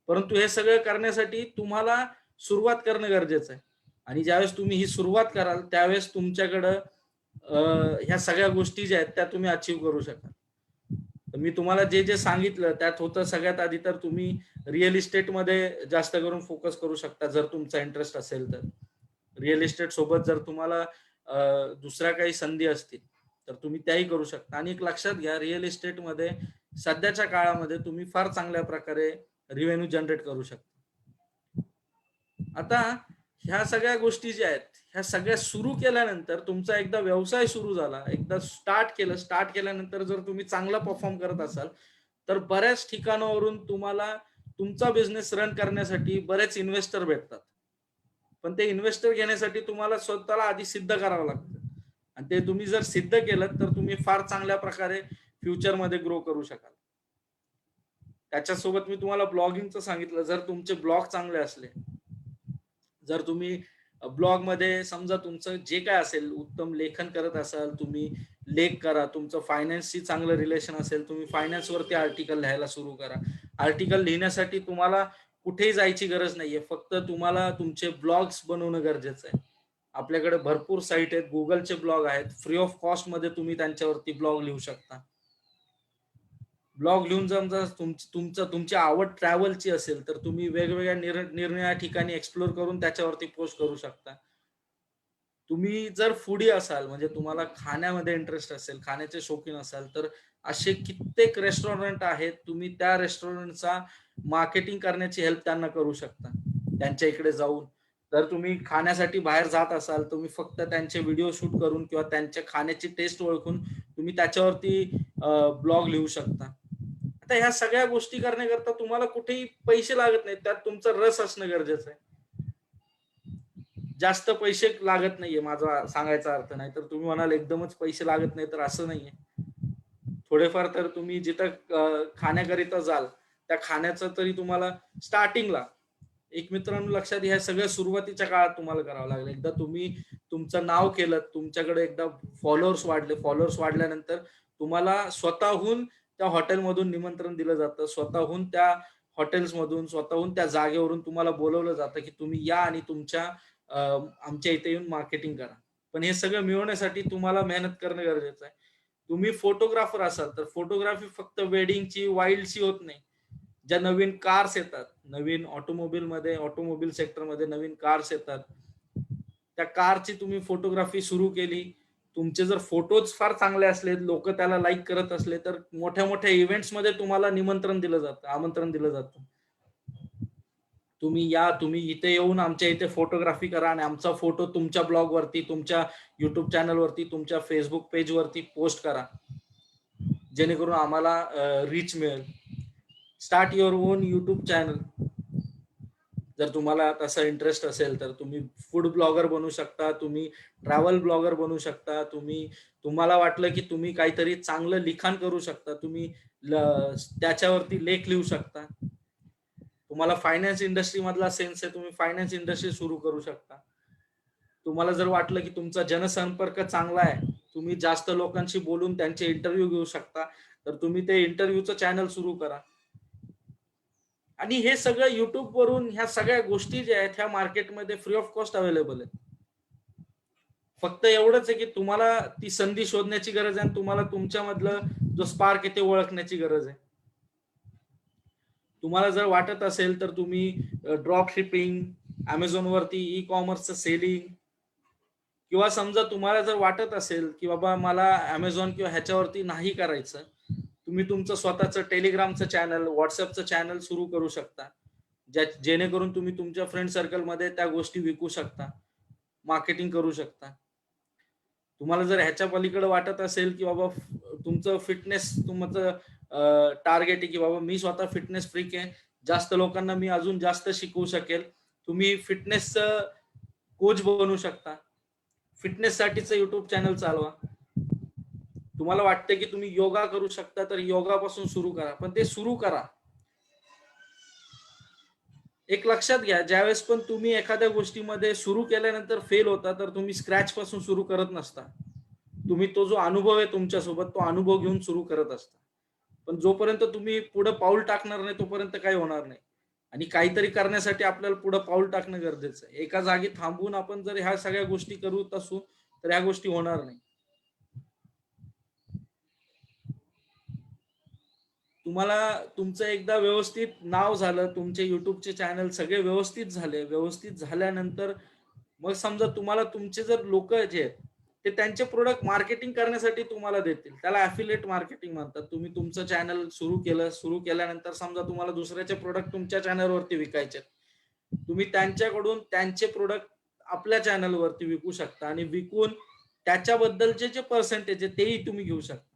परंतु हे सगळं करण्यासाठी तुम्हाला सुरुवात करणं गरजेचं आहे आणि ज्यावेळेस तुम्ही ही सुरुवात कराल त्यावेळेस तुमच्याकडं ह्या सगळ्या गोष्टी ज्या आहेत त्या तुम्ही अचीव्ह करू शकाल. तर मी तुम्हाला जे जे सांगितलं त्यात होतं सगळ्यात आधी तर तुम्ही रिअल इस्टेटमध्ये जास्त करून फोकस करू शकता जर तुमचा इंटरेस्ट असेल तर. रिअल इस्टेट सोबत जर तुम्हाला दुसऱ्या काही संधी असतील तर तुम्ही त्याही करू शकता. आणि एक लक्षात घ्या, रिअल इस्टेटमध्ये सध्याच्या काळामध्ये तुम्ही फार चांगल्या प्रकारे रिव्हेन्यू जनरेट करू शकता. आता ह्या सगळ्या गोष्टी ज्या आहेत ह्या सगळ्या सुरू केल्यानंतर तुमचा एकदा व्यवसाय सुरू झाला, एकदा स्टार्ट केल्यानंतर जर तुम्ही चांगला परफॉर्म करत असाल तर बऱ्याच ठिकाणावरून तुम्हाला तुमचा बिझनेस रन करण्यासाठी बरेच इन्व्हेस्टर भेटतात. पण ते इन्व्हेस्टर घेण्यासाठी तुम्हाला स्वतःला आधी सिद्ध करावं लागतं आणि ते तुम्ही जर सिद्ध केलं तर तुम्ही फार चांगल्या प्रकारे फ्युचरमध्ये ग्रो करू शकाल. त्याच्यासोबत मी तुम्हाला ब्लॉगिंगचं सांगितलं. जर तुमचे ब्लॉग चांगले असले, जर तुम्ही ब्लॉगमध्ये समजा तुमचं जे काय असेल उत्तम लेखन करत असाल, तुम्ही लेख करा. तुमचं फायनान्सशी चांगलं रिलेशन असेल, तुम्ही फायनान्सवरती आर्टिकल लिहायला सुरू करा. आर्टिकल लिहिण्यासाठी तुम्हाला कुठेही जायची गरज नाहीये, फक्त तुम्हाला तुमचे ब्लॉग्स बनवणं गरजेचं आहे. आपल्याकडे भरपूर साईट आहेत, गुगलचे ब्लॉग आहेत, फ्री ऑफ कॉस्ट मध्ये तुम्ही त्यांच्यावरती ब्लॉग लिहू शकता. ब्लॉग लिहून जर तुमची आवड ट्रॅव्हलची असेल तर तुम्ही वेगवेगळ्या निरनिराळ्या ठिकाणी एक्सप्लोर करून त्याच्यावरती पोस्ट करू शकता. तुम्ही जर फूडी असाल म्हणजे तुम्हाला खाण्यामध्ये इंटरेस्ट असेल, खाण्याचे शौकीन असाल, तर असे कित्येक रेस्टॉरंट आहेत, तुम्ही त्या रेस्टॉरंटचा मार्केटिंग करण्याची हेल्प त्यांना करू शकता त्यांच्या इकडे जाऊन. जर तुम्ही खाण्यासाठी बाहेर जात असाल, तुम्ही फक्त त्यांचे व्हिडिओ शूट करून किंवा त्यांच्या खाण्याची टेस्ट ओळखून तुम्ही त्याच्यावरती ब्लॉग लिहू शकता आता ह्या सगळ्या गोष्टी करण्याकरता तुम्हाला कुठेही पैसे लागत नाहीत, त्यात तुमचा रस असणं गरजेचं आहे. जास्त पैसे लागत नाहीये माझा सांगायचा अर्थ. नाही तर तुम्ही म्हणाल एकदमच पैसे लागत नाही, तर असं नाहीये. थोडेफार तर तुम्ही जिथं खाण्याकरिता जाल, त्या खाण्याचं तरी तुम्हाला स्टार्टिंगला एक मित्रांनो लक्षात घ्या, सगळ्या सुरुवातीच्या काळात तुम्हाला करावं लागेल. एकदा तुम्ही तुमचं नाव केलं, तुमच्याकडे एकदा फॉलोअर्स वाढले, फॉलोअर्स वाढल्यानंतर तुम्हाला स्वतःहून त्या हॉटेलमधून निमंत्रण दिलं जातं. स्वतःहून त्या हॉटेल्समधून, स्वतःहून त्या जागेवरून तुम्हाला बोलावलं जातं, की तुम्ही या आणि तुमच्या आमच्या इथे येऊन मार्केटिंग करा. पण हे सगळं मिळवण्यासाठी तुम्हाला मेहनत करणं गरजेचं आहे. तुम्ही फोटोग्राफर असाल, तर फोटोग्राफी फक्त वेडिंगची, वाईल्डची होत नाही. ज्या नवीन कार्स येतात, नवीन ऑटोमोबाईल सेक्टरमध्ये नवीन कार्स येतात. त्या कारची तुम्ही फोटोग्राफी सुरू केली. तुमचे जर फोटोज फार चांगले असले, लोक त्याला लाईक करत असले, तर मोठ्या-मोठ्या इव्हेंट्समध्ये तुम्हाला निमंत्रण दिलं जातं, आमंत्रण दिलं जातं. तुम्ही या, तुम्ही इथे येऊन आमच्या इथे फोटोग्राफी करा आणि आमचा फोटो तुमच्या ब्लॉगवरती, तुमच्या YouTube चॅनलवरती, तुमच्या Facebook पेजवरती पोस्ट करा. जेणेकरून आम्हाला रीच मिळेल. Start your on YouTube channel. जर तुम्हाला तसा इंटरेस्ट असेल तर तुम्ही फूड ब्लॉगर बनू शकता, तुम्ही ट्रॅव्हल ब्लॉगर बनू शकता, तुम्हाला वाटलं की तुम्ही काहीतरी चांगलं लिखाण करू शकता, तुम्ही त्याच्यावरती लेख लिहू शकता. तुम्हाला फायनान्स इंडस्ट्री मधला सेन्स आहे, तुम्ही फायनान्स इंडस्ट्री सुरू करू शकता. तुम्हाला जर वाटलं की तुमचा जनसंपर्क चांगला आहे, तुम्ही जास्त लोकांशी बोलून त्यांचे इंटरव्ह्यू घेऊ शकता, तर तुम्ही ते इंटरव्ह्यूचं चॅनल सुरू करा. आणि हे सगळं युट्यूब वरून ह्या सगळ्या गोष्टी ज्या आहेत ह्या मार्केटमध्ये फ्री ऑफ कॉस्ट अवेलेबल आहेत. फक्त एवढंच आहे की तुम्हाला ती संधी शोधण्याची गरज आहे आणि तुम्हाला तुमच्यामधलं जो स्पार्क आहे ते ओळखण्याची गरज आहे. तुम्हाला जर वाटत असेल तर तुम्ही ड्रॉप शिपिंग, Amazon वरती ई कॉमर्सचं सेलिंग, किंवा समजा तुम्हाला जर वाटत असेल की बाबा मला Amazon किंवा ह्याच्यावरती नाही करायचं, तुम्ही तुमचं स्वतःचं टेलिग्रामचं चॅनल, व्हॉट्सअपचं चॅनल सुरू करू शकता. जेणेकरून तुम्ही तुमच्या फ्रेंड सर्कलमध्ये त्या गोष्टी विकू शकता, मार्केटिंग करू शकता. तुम्हाला जर ह्याच्या पलीकडे वाटत असेल की बाबा तुमचं फिटनेस, तुमचं टार्गेट आहे की बाबा मी स्वतः फिटनेस फ्रीक आहे, जास्त लोकांना मी अजून जास्त शिकवू शकेल, तुम्ही फिटनेसचं कोच बनू शकता. फिटनेस साठीचं युट्यूब चॅनल चालवा. तुम्हाला वाटतं की तुम्ही योगा करू शकता, तर योगापासून सुरू करा, पण ते सुरू करा. एक लक्षात घ्या, ज्यावेळेस पण तुम्ही एखाद्या गोष्टीमध्ये सुरू केल्यानंतर फेल होता, तर तुम्ही स्क्रॅच पासून सुरू करत नसता. तुम्ही तो जो अनुभव आहे तुमच्यासोबत, तो अनुभव घेऊन सुरू करत असता. पण जोपर्यंत तुम्ही पुढे पाऊल टाकणार नाही, तोपर्यंत काही होणार नाही. आणि काहीतरी करण्यासाठी आपल्याला पुढे पाऊल टाकणं गरजेचं आहे. एका जागी थांबून आपण जर ह्या सगळ्या गोष्टी करत असू, तर ह्या गोष्टी होणार नाही. तुम्हाला तुमचं एकदा व्यवस्थित नाव झालं, तुमचे युट्यूबचे चॅनल सगळे व्यवस्थित झाले, व्यवस्थित झाल्यानंतर मग समजा तुम्हाला तुमचे जर लोक जे आहेत ते त्यांचे प्रोडक्ट मार्केटिंग करण्यासाठी तुम्हाला देतील, त्याला ॲफिलिएट मार्केटिंग म्हणतात. तुम्ही तुमचं चॅनल सुरू केलं, सुरू केल्यानंतर समजा तुम्हाला दुसऱ्याचे प्रोडक्ट तुमच्या चॅनलवरती विकायचे, तुम्ही त्यांच्याकडून त्यांचे प्रोडक्ट आपल्या चॅनलवरती विकू शकता आणि विकून त्याच्याबद्दलचे जे पर्सेंटेज आहे तेही तुम्ही घेऊ शकता.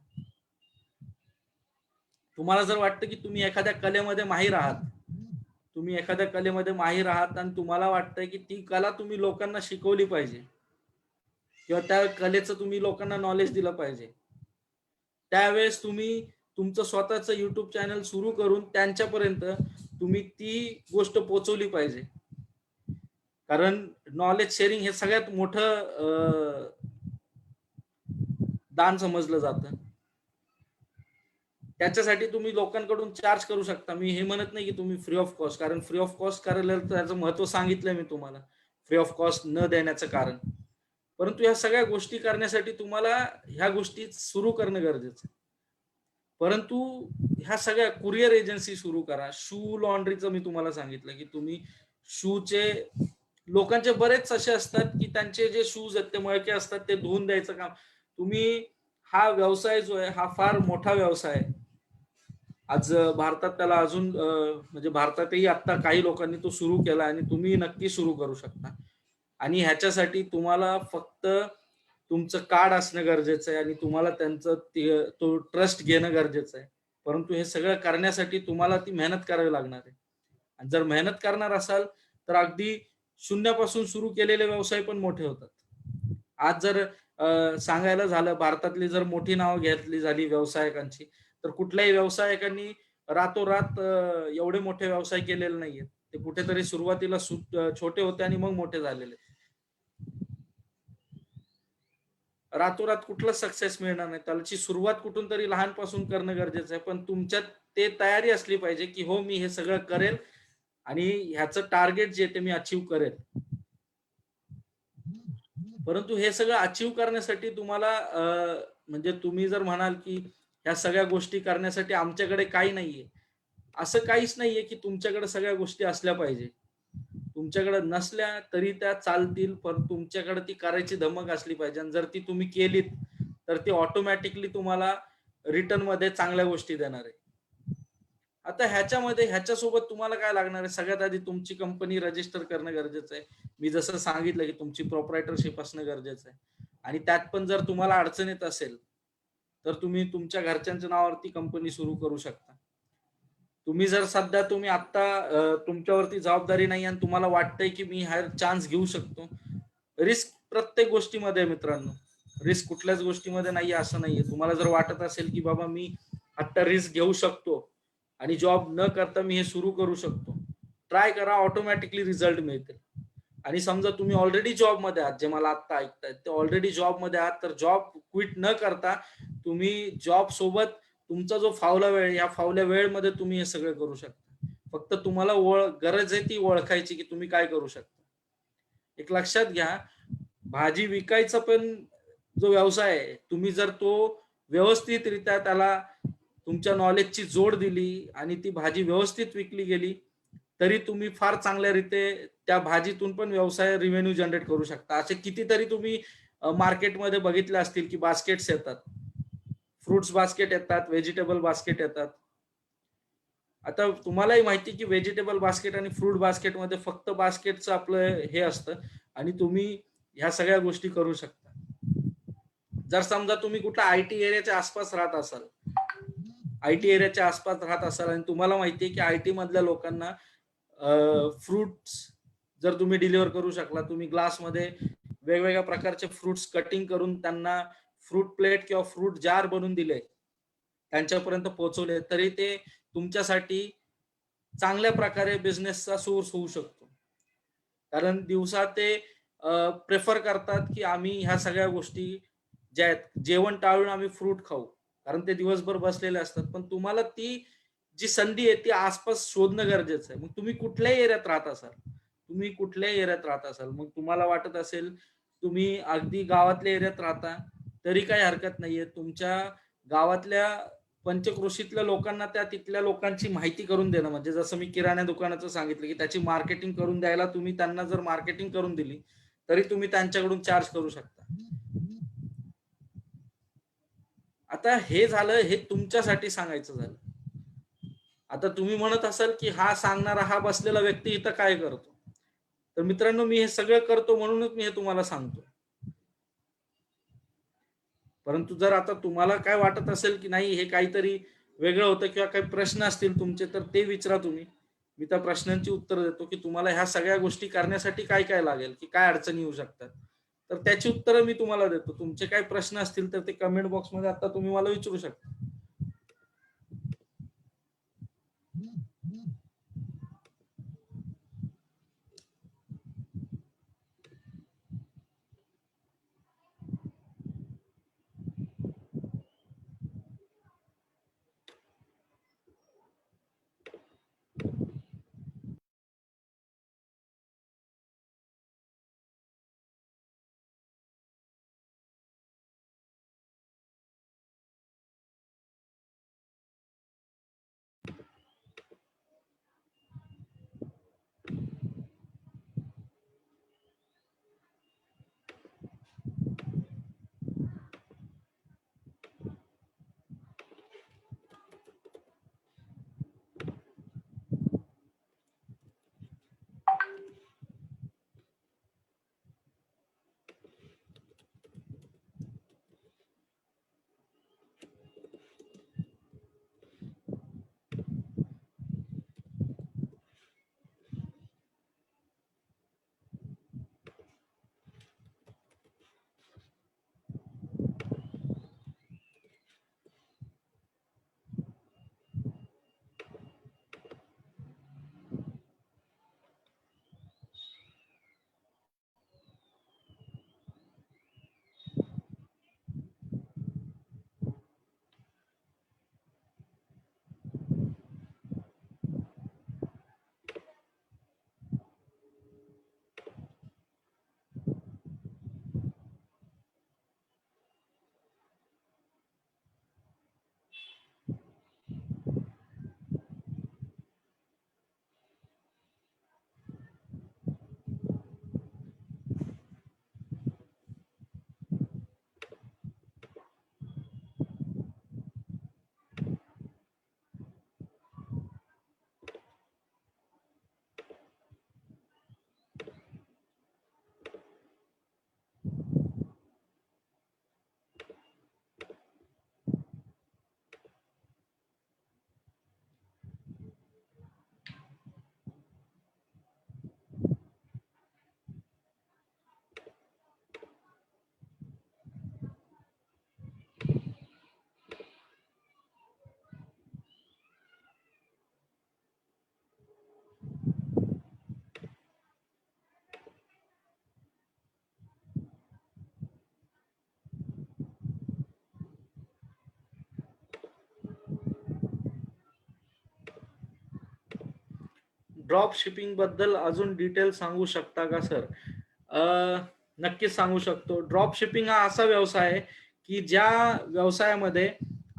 तुम्हाला जर वाटतं की तुम्ही एखाद्या कलेमध्ये माहीर आहात, तुम्ही एखाद्या कलेमध्ये माहीर आहात आणि तुम्हाला वाटतंय की ती कला तुम्ही लोकांना शिकवली पाहिजे किंवा त्या कलेचं तुम्ही लोकांना नॉलेज दिलं पाहिजे, त्यावेळेस तुम्ही तुमचं स्वतःचं युट्यूब चॅनल सुरू करून त्यांच्यापर्यंत तुम्ही ती गोष्ट पोहोचवली पाहिजे. कारण नॉलेज शेअरिंग हे सगळ्यात मोठं दान समजलं जातं. त्याच्यासाठी तुम्ही लोकांकडून चार्ज करू शकता. मी हे म्हणत नाही की तुम्ही फ्री ऑफ कॉस्ट, कारण फ्री ऑफ कॉस्ट करायला त्याचं महत्व सांगितलंय मी तुम्हाला, फ्री ऑफ कॉस्ट न देण्याचं कारण. परंतु ह्या सगळ्या गोष्टी करण्यासाठी तुम्हाला ह्या गोष्टी सुरू करणं गरजेचं आहे. परंतु ह्या सगळ्या कुरिअर एजन्सी सुरू करा. शू लॉन्ड्रीचं मी तुम्हाला सांगितलं की तुम्ही शूचे, लोकांचे बरेच असे असतात की त्यांचे जे शूज आहेत ते मळके असतात, ते धुवून द्यायचं काम. तुम्ही हा व्यवसाय जो आहे हा फार मोठा व्यवसाय आहे. आज भारतात त्याला अजून म्हणजे भारतातही आता काही लोकांनी तो सुरू केला आणि तुम्ही नक्की सुरू करू शकता. आणि ह्याच्यासाठी तुम्हाला फक्त तुमचं कार्ड असणं गरजेचं आहे आणि तुम्हाला त्यांचं तो ट्रस्ट घेणं गरजेचं आहे. परंतु हे सगळं करण्यासाठी तुम्हाला ती मेहनत करावी लागणार आहे. आणि जर मेहनत करणार असाल, तर अगदी शून्यापासून सुरू केलेले व्यवसाय पण मोठे होतात. आज जर सांगायला झालं भारतातली जर मोठी नावं घेतली झाली व्यावसायिकांची, तर कुठल्याही व्यावसायिकांनी रातोरात एवढे मोठे व्यवसाय केलेले नाहीयेत. ते कुठेतरी सुरुवातीला छोटे होते आणि मग मोठे झालेले. रातोरात कुठलाच सक्सेस मिळणार नाही. त्याची सुरुवात कुठून तरी लहानपासून करणं गरजेचं आहे. पण तुमच्यात ते तयारी असली पाहिजे, की हो मी हे सगळं करेल आणि ह्याचं टार्गेट जे ते मी अचीव्ह करेल. परंतु हे सगळं अचीव्ह करण्यासाठी तुम्हाला म्हणजे तुम्ही जर म्हणाल, की ह्या सगळ्या गोष्टी करण्यासाठी आमच्याकडे काही नाहीये. असं काहीच नाहीये, की तुमच्याकडे सगळ्या गोष्टी असल्या पाहिजे. तुमच्याकडे नसल्या तरी त्या चालतील, पण तुमच्याकडे ती करायची धमक असली पाहिजे आणि जर ती तुम्ही केलीत, तर ती ऑटोमॅटिकली तुम्हाला रिटर्नमध्ये चांगल्या गोष्टी देणार आहे. आता ह्याच्यासोबत तुम्हाला काय लागणार आहे? सगळ्यात आधी तुमची कंपनी रजिस्टर करणं गरजेचं आहे. मी जसं सांगितलं, की तुमची प्रोप्रायटरशिप असणं गरजेचं आहे. आणि त्यात पण जर तुम्हाला अडचण येत असेल, तर तुम्ही तुमच्या घरच्यांच्या नावावरती कंपनी सुरू करू शकता. तुम्ही जर सध्या तुम्ही आत्ता तुमच्यावरती जबाबदारी नाही आणि तुम्हाला वाटतंय, की मी हा चान्स घेऊ शकतो. रिस्क प्रत्येक गोष्टीमध्ये आहे मित्रांनो. रिस्क कुठल्याच गोष्टीमध्ये नाहीये असं नाहीये. तुम्हाला जर वाटत असेल, की बाबा मी आत्ता रिस्क घेऊ शकतो आणि जॉब न करता मी हे सुरू करू शकतो. ट्राय करा, ऑटोमॅटिकली रिझल्ट मिळतील. आणि समजा तुम्ही ऑलरेडी जॉबमध्ये आहात, जे मला आत्ता ऐकतायत, ते ऑलरेडी जॉबमध्ये आहात, तर जॉब क्विट न करता तुम्ही जॉब सोबत तुमचा जो फावला वेळ, या फावल्या वेळेमध्ये तुम्ही हे सगळं करू शकता. फक्त तुम्हाला गरज आहे ती ओळखायची, की तुम्ही काय करू शकता. एक लक्षात घ्या, भाजी विकायचा पण जो व्यवसाय आहे, तुम्ही जर तो व्यवस्थितरित्या त्याला तुमच्या नॉलेजची जोड दिली आणि ती भाजी व्यवस्थित विकली गेली, तरी तुम्ही फार चांगल्या रीते त्या भाजीतून पण व्यवसाय रिव्हेन्यू जनरेट करू शकता. असे कितीतरी तुम्ही मार्केटमध्ये बघितले असतील, की बास्केट्स येतात. फ्रुट्स बास्केट येतात, व्हेजिटेबल बास्केट येतात. आता तुम्हालाही माहिती की व्हेजिटेबल बास्केट आणि फ्रूट बास्केटमध्ये फक्त बास्केटचं आपलं हे असतं आणि तुम्ही ह्या सगळ्या गोष्टी करू शकता. जर समजा तुम्ही कुठल्या आयटी एरियाच्या आसपास राहत असाल, आयटी एरियाच्या आसपास राहत असाल आणि तुम्हाला माहिती आहे की आयटी मधल्या लोकांना फ्रुट्स जर तुम्ही डिलिव्हर करू शकला, तुम्ही ग्लासमध्ये वेगवेगळ्या प्रकारचे फ्रुट्स कटिंग करून त्यांना फ्रूट प्लेट किंवा फ्रूट जार बनवून दिले, त्यांच्यापर्यंत पोहोचवले, तरी ते तुमच्यासाठी चांगल्या प्रकारे बिझनेसचा सोर्स होऊ शकतो. कारण दिवसा ते प्रेफर करतात, की आम्ही ह्या सगळ्या गोष्टी ज्या आहेत, जेवण टाळून आम्ही फ्रूट खाऊ. कारण ते दिवसभर बसलेले असतात. पण तुम्हाला ती जी संधी आहे ती आसपास शोधणं गरजेचं आहे. मग तुम्ही कुठल्याही एरियात राहत असाल, मग तुम्हाला वाटत असेल, तुम्ही अगदी गावातल्या एरियात राहता, तरी काही हरकत नाहीये. तुमच्या गावातल्या पंचक्रोशीतल्या लोकांना त्या तिथल्या लोकांची माहिती करून देणं, म्हणजे जसं मी किराणा दुकानाचं सांगितलं, की त्याची मार्केटिंग करून द्यायला तुम्ही त्यांना जर मार्केटिंग करून दिली, तरी तुम्ही त्यांच्याकडून चार्ज करू शकता. आता हे झालं, हे तुमच्यासाठी सांगायचं झालं. आता तुम्ही म्हणत असाल, की हा सांगणारा हा बसलेला व्यक्ती इथं काय करतो? तर मित्रांनो, मी हे सगळं करतो म्हणूनच मी हे तुम्हाला सांगतो. परंतु जर आता तुम्हाला काय वाटत असेल, की नाही हे काहीतरी वेगळं होतं किंवा काही प्रश्न असतील तुमचे, तर ते विचारा तुम्ही. मी त्या प्रश्नांची उत्तर देतो, की तुम्हाला ह्या सगळ्या गोष्टी करण्यासाठी काय-काय लागेल, की काय अडचणी येऊ शकतात. तर त्याची उत्तरं मी तुम्हाला देतो. तुमचे काही प्रश्न असतील, तर ते कमेंट बॉक्समध्ये आता तुम्ही मला विचारू शकता. ड्रॉप शिपिंग बद्दल अजून डिटेल सांगू शकता का सर? नक्कीच सांगू शकतो. ड्रॉप शिपिंग हा असा व्यवसाय आहे, की ज्या व्यवसायामध्ये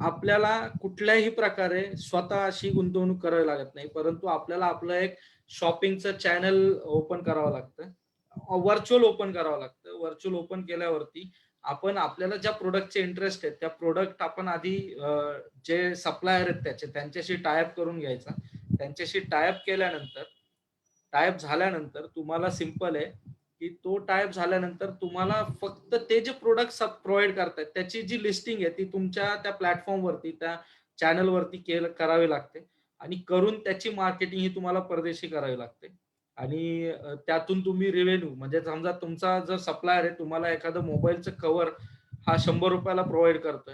आपल्याला कुठल्याही प्रकारे स्वतः अशी गुंतवणूक करावी लागत नाही. परंतु आपल्याला आपलं एक शॉपिंगचं चॅनल ओपन करावं लागतं. व्हर्चुअल ओपन करावं लागतं. व्हर्चुअल ओपन केल्यावरती आपण आपल्याला ज्या प्रॉडक्टचे इंटरेस्ट आहेत, त्या प्रॉडक्ट आपण आधी जे सप्लायर आहेत त्यांच्याशी टाय अप करून घ्यायचा. त्यांच्याशी टाय अप केल्यानंतर, टाय अप झाल्यानंतर तुम्हाला सिंपल आहे, की तो टाय अप झाल्यानंतर तुम्हाला फक्त ते जे प्रॉडक्ट्स प्रोव्हाईड करतायत, त्याची जी लिस्टिंग आहे ती तुमच्या त्या प्लॅटफॉर्मवरती, त्या चॅनलवरती करावी लागते आणि करून त्याची मार्केटिंग ही तुम्हाला परदेशी करावी लागते. आणि त्यातून तुम्ही रेव्हेन्यू म्हणजे समजा तुमचा जर सप्लायर आहे, तुम्हाला एखादं मोबाईलचं कव्हर हा ₹100 ला प्रोव्हाईड करतोय.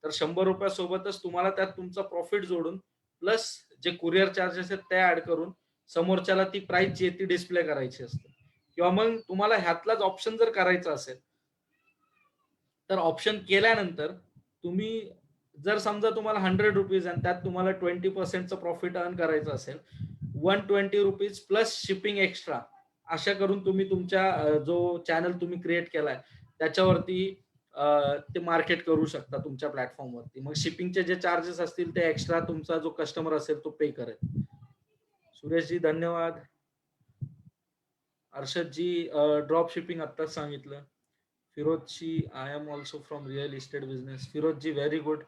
तर ₹100 सोबतच तुम्हाला त्यात तुमचा प्रॉफिट जोडून प्लस जे कुरिअर चार्जेस आहेत ते ॲड करून समोरच्याला ती प्राइस जी आहे ती डिस्प्ले करायची असते. किंवा मग तुम्हाला ह्यातलाच ऑप्शन जर करायचा असेल, तर ऑप्शन केल्यानंतर तुम्ही जर समजा तुम्हाला ₹100 आणि त्यात तुम्हाला 20% चं प्रॉफिट अर्न करायचं असेल, ₹120 प्लस शिपिंग एक्स्ट्रा अशा करून तुम्ही तुमच्या जो चॅनल तुम्ही क्रिएट केलाय त्याच्यावरती ते मार्केट करू शकता तुमच्या प्लॅटफॉर्मवरती. मग शिपिंगचे जे चार्जेस असतील ते एक्स्ट्रा तुमचा जो कस्टमर असेल तो पे करेल. सुरेशजी धन्यवाद. अर्षदजी ड्रॉप शिपिंग आत्ताच सांगितलं. फिरोजजी I am also from real estate business. फिरोजजी very good.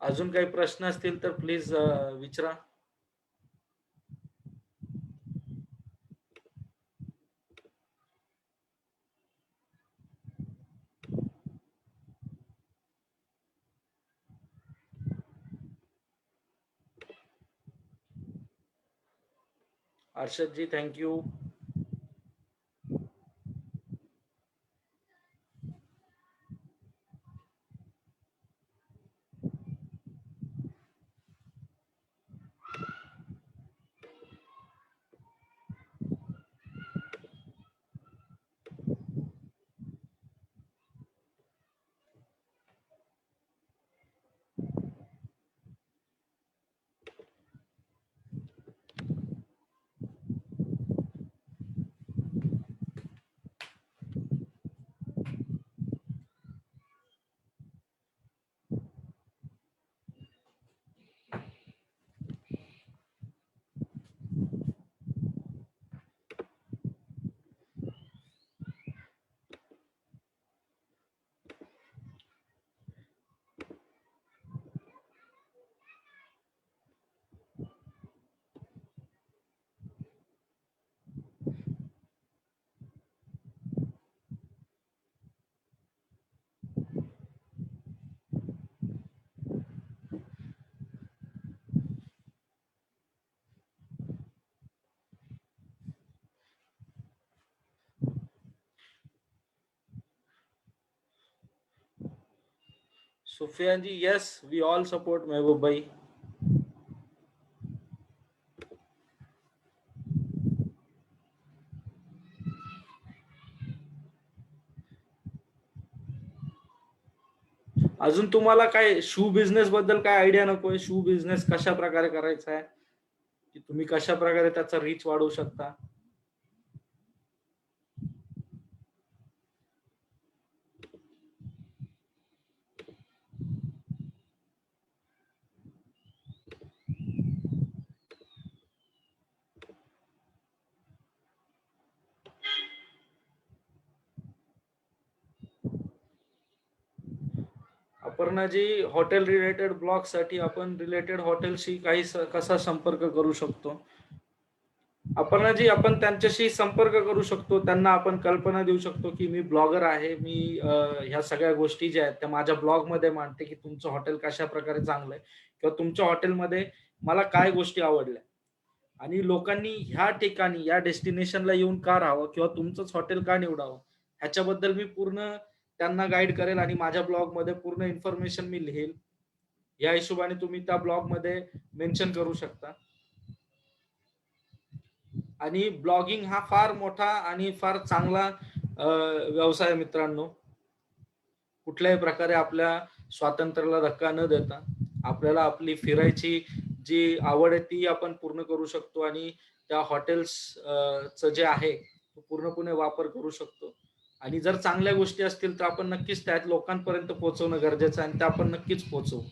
अजून काही प्रश्न असतील तर प्लीज विचारा. अर्षदजी thank you. सुफियानजी yes we all support महबूब भाई. अजून तुम्हाला काय शू बिझनेस बद्दल काय आयडिया नकोय? शू बिझनेस कशा प्रकारे करायचा आहे, की तुम्ही कशा प्रकारे त्याचा रीच वाढवू शकता? अपर्णाजी हॉटेल रिलेटेड ब्लॉग साठी आपण रिलेटेड हॉटेलशी काही कसा संपर्क करू शकतो? अपर्णाजी, आपण त्यांच्याशी संपर्क करू शकतो. त्यांना आपण कल्पना देऊ शकतो, की मी ब्लॉगर आहे. मी ह्या सगळ्या गोष्टी ज्या आहेत त्या माझ्या ब्लॉगमध्ये मांडते, की तुमचं हॉटेल कशाप्रकारे चांगलं आहे किंवा तुमच्या हॉटेलमध्ये मला काय गोष्टी आवडल्या आणि लोकांनी ह्या ठिकाणी या डेस्टिनेशनला येऊन का राहावं किंवा तुमचंच हॉटेल का निवडावं, ह्याच्याबद्दल मी पूर्ण त्यांना गाईड करेल आणि माझ्या ब्लॉगमध्ये पूर्ण इन्फॉर्मेशन मी लिहेल. या हिशोबाने तुम्ही त्या ब्लॉगमध्ये मेन्शन करू शकता. आणि ब्लॉगिंग हा फार मोठा आणि फार चांगला व्यवसाय आहे मित्रांनो. कुठल्याही प्रकारे आपल्या स्वातंत्र्याला धक्का न देता आपल्याला आपली फिरायची जी आवड आहे ती आपण पूर्ण करू शकतो आणि त्या हॉटेल्स च जे आहे तो पूर्णपणे वापर करू शकतो. आणि जर चांगल्या गोष्टी असतील तर आपण नक्कीच त्या लोकांपर्यंत पोहोचवणं गरजेचं आहे आणि त्या आपण नक्कीच पोहोचवू.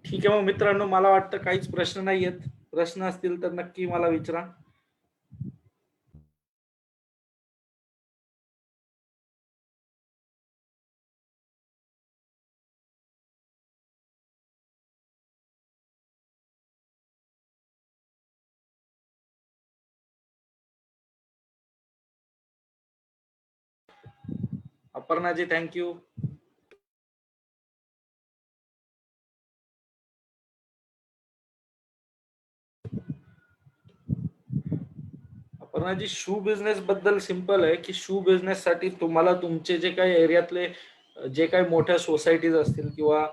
ठीक आहे मग मित्रांनो, मला वाटतं काहीच प्रश्न नाही आहेत. प्रश्न असतील तर नक्की मला विचारा. अपर्णाजी, थँक्यू. अपर्णाजी, शू बिझनेस बद्दल सिंपल आहे, की शू बिझनेस साठी तुम्हाला तुमचे जे काही एरियातले जे काही मोठ्या सोसायटीज असतील किंवा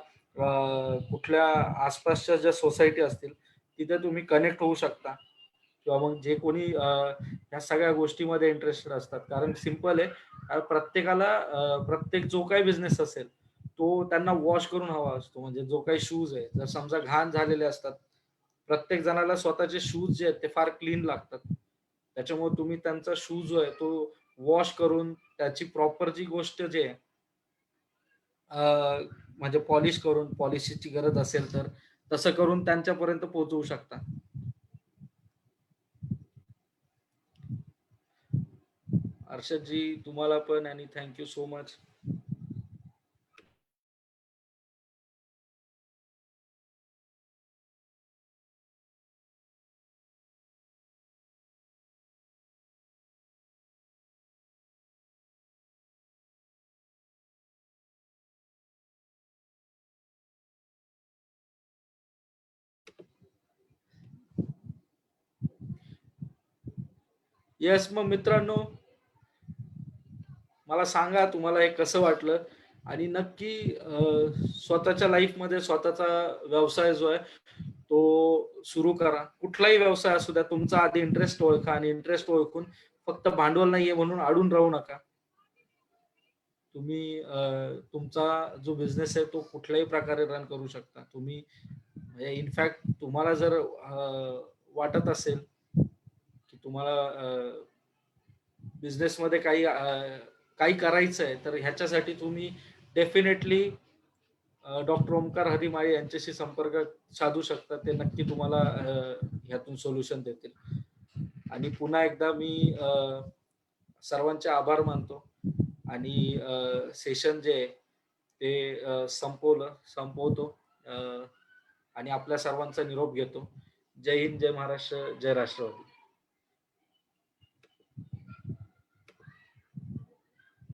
कुठल्या आसपासच्या ज्या सोसायटी असतील तिथे तुम्ही कनेक्ट होऊ शकता किंवा मग जे कोणी ह्या सगळ्या गोष्टीमध्ये इंटरेस्टेड असतात. कारण सिंपल आहे, प्रत्येकाला प्रत्येक जो काही बिझनेस असेल तो त्यांना वॉश करून हवा असतो. म्हणजे जो काही शूज आहे, जर समजा घाण झालेले असतात, प्रत्येक जणाला स्वतःचे शूज जे आहेत ते फार क्लीन लागतात. त्याच्यामुळे तुम्ही त्यांचा शूज जो आहे तो वॉश करून त्याची प्रॉपर जी गोष्ट जे आहे म्हणजे पॉलिश करून, पॉलिशची गरज असेल तर तसं करून त्यांच्यापर्यंत पोहोचवू शकता. अर्षदजी, तुम्हाला पण आणि थँक्यू सो मच. येस, मग मित्रांनो, मला सांगा तुम्हाला हे कसं वाटलं आणि नक्की स्वतःच्या लाईफमध्ये स्वतःचा व्यवसाय जो आहे तो सुरू करा. कुठलाही व्यवसाय असू द्या, तुमचा आधी इंटरेस्ट ओळखा आणि इंटरेस्ट ओळखून फक्त भांडवल नाहीये म्हणून अडून राहू नका. तुम्ही तुमचा जो बिझनेस आहे तो कुठल्याही प्रकारे रन करू शकता तुम्ही. म्हणजे इनफॅक्ट तुम्हाला जर वाटत असेल की तुम्हाला बिझनेसमध्ये काही करायचं आहे तर ह्याच्यासाठी तुम्ही डेफिनेटली डॉक्टर ओमकार हरिमाळे यांच्याशी संपर्क साधू शकता. ते नक्की तुम्हाला ह्यातून सोल्युशन देतील. आणि पुन्हा एकदा मी सर्वांचे आभार मानतो आणि सेशन जे आहे ते संपवतो अ, आणि आपल्या सर्वांचा निरोप घेतो. जय हिंद, जय महाराष्ट्र, जय राष्ट्रवादी.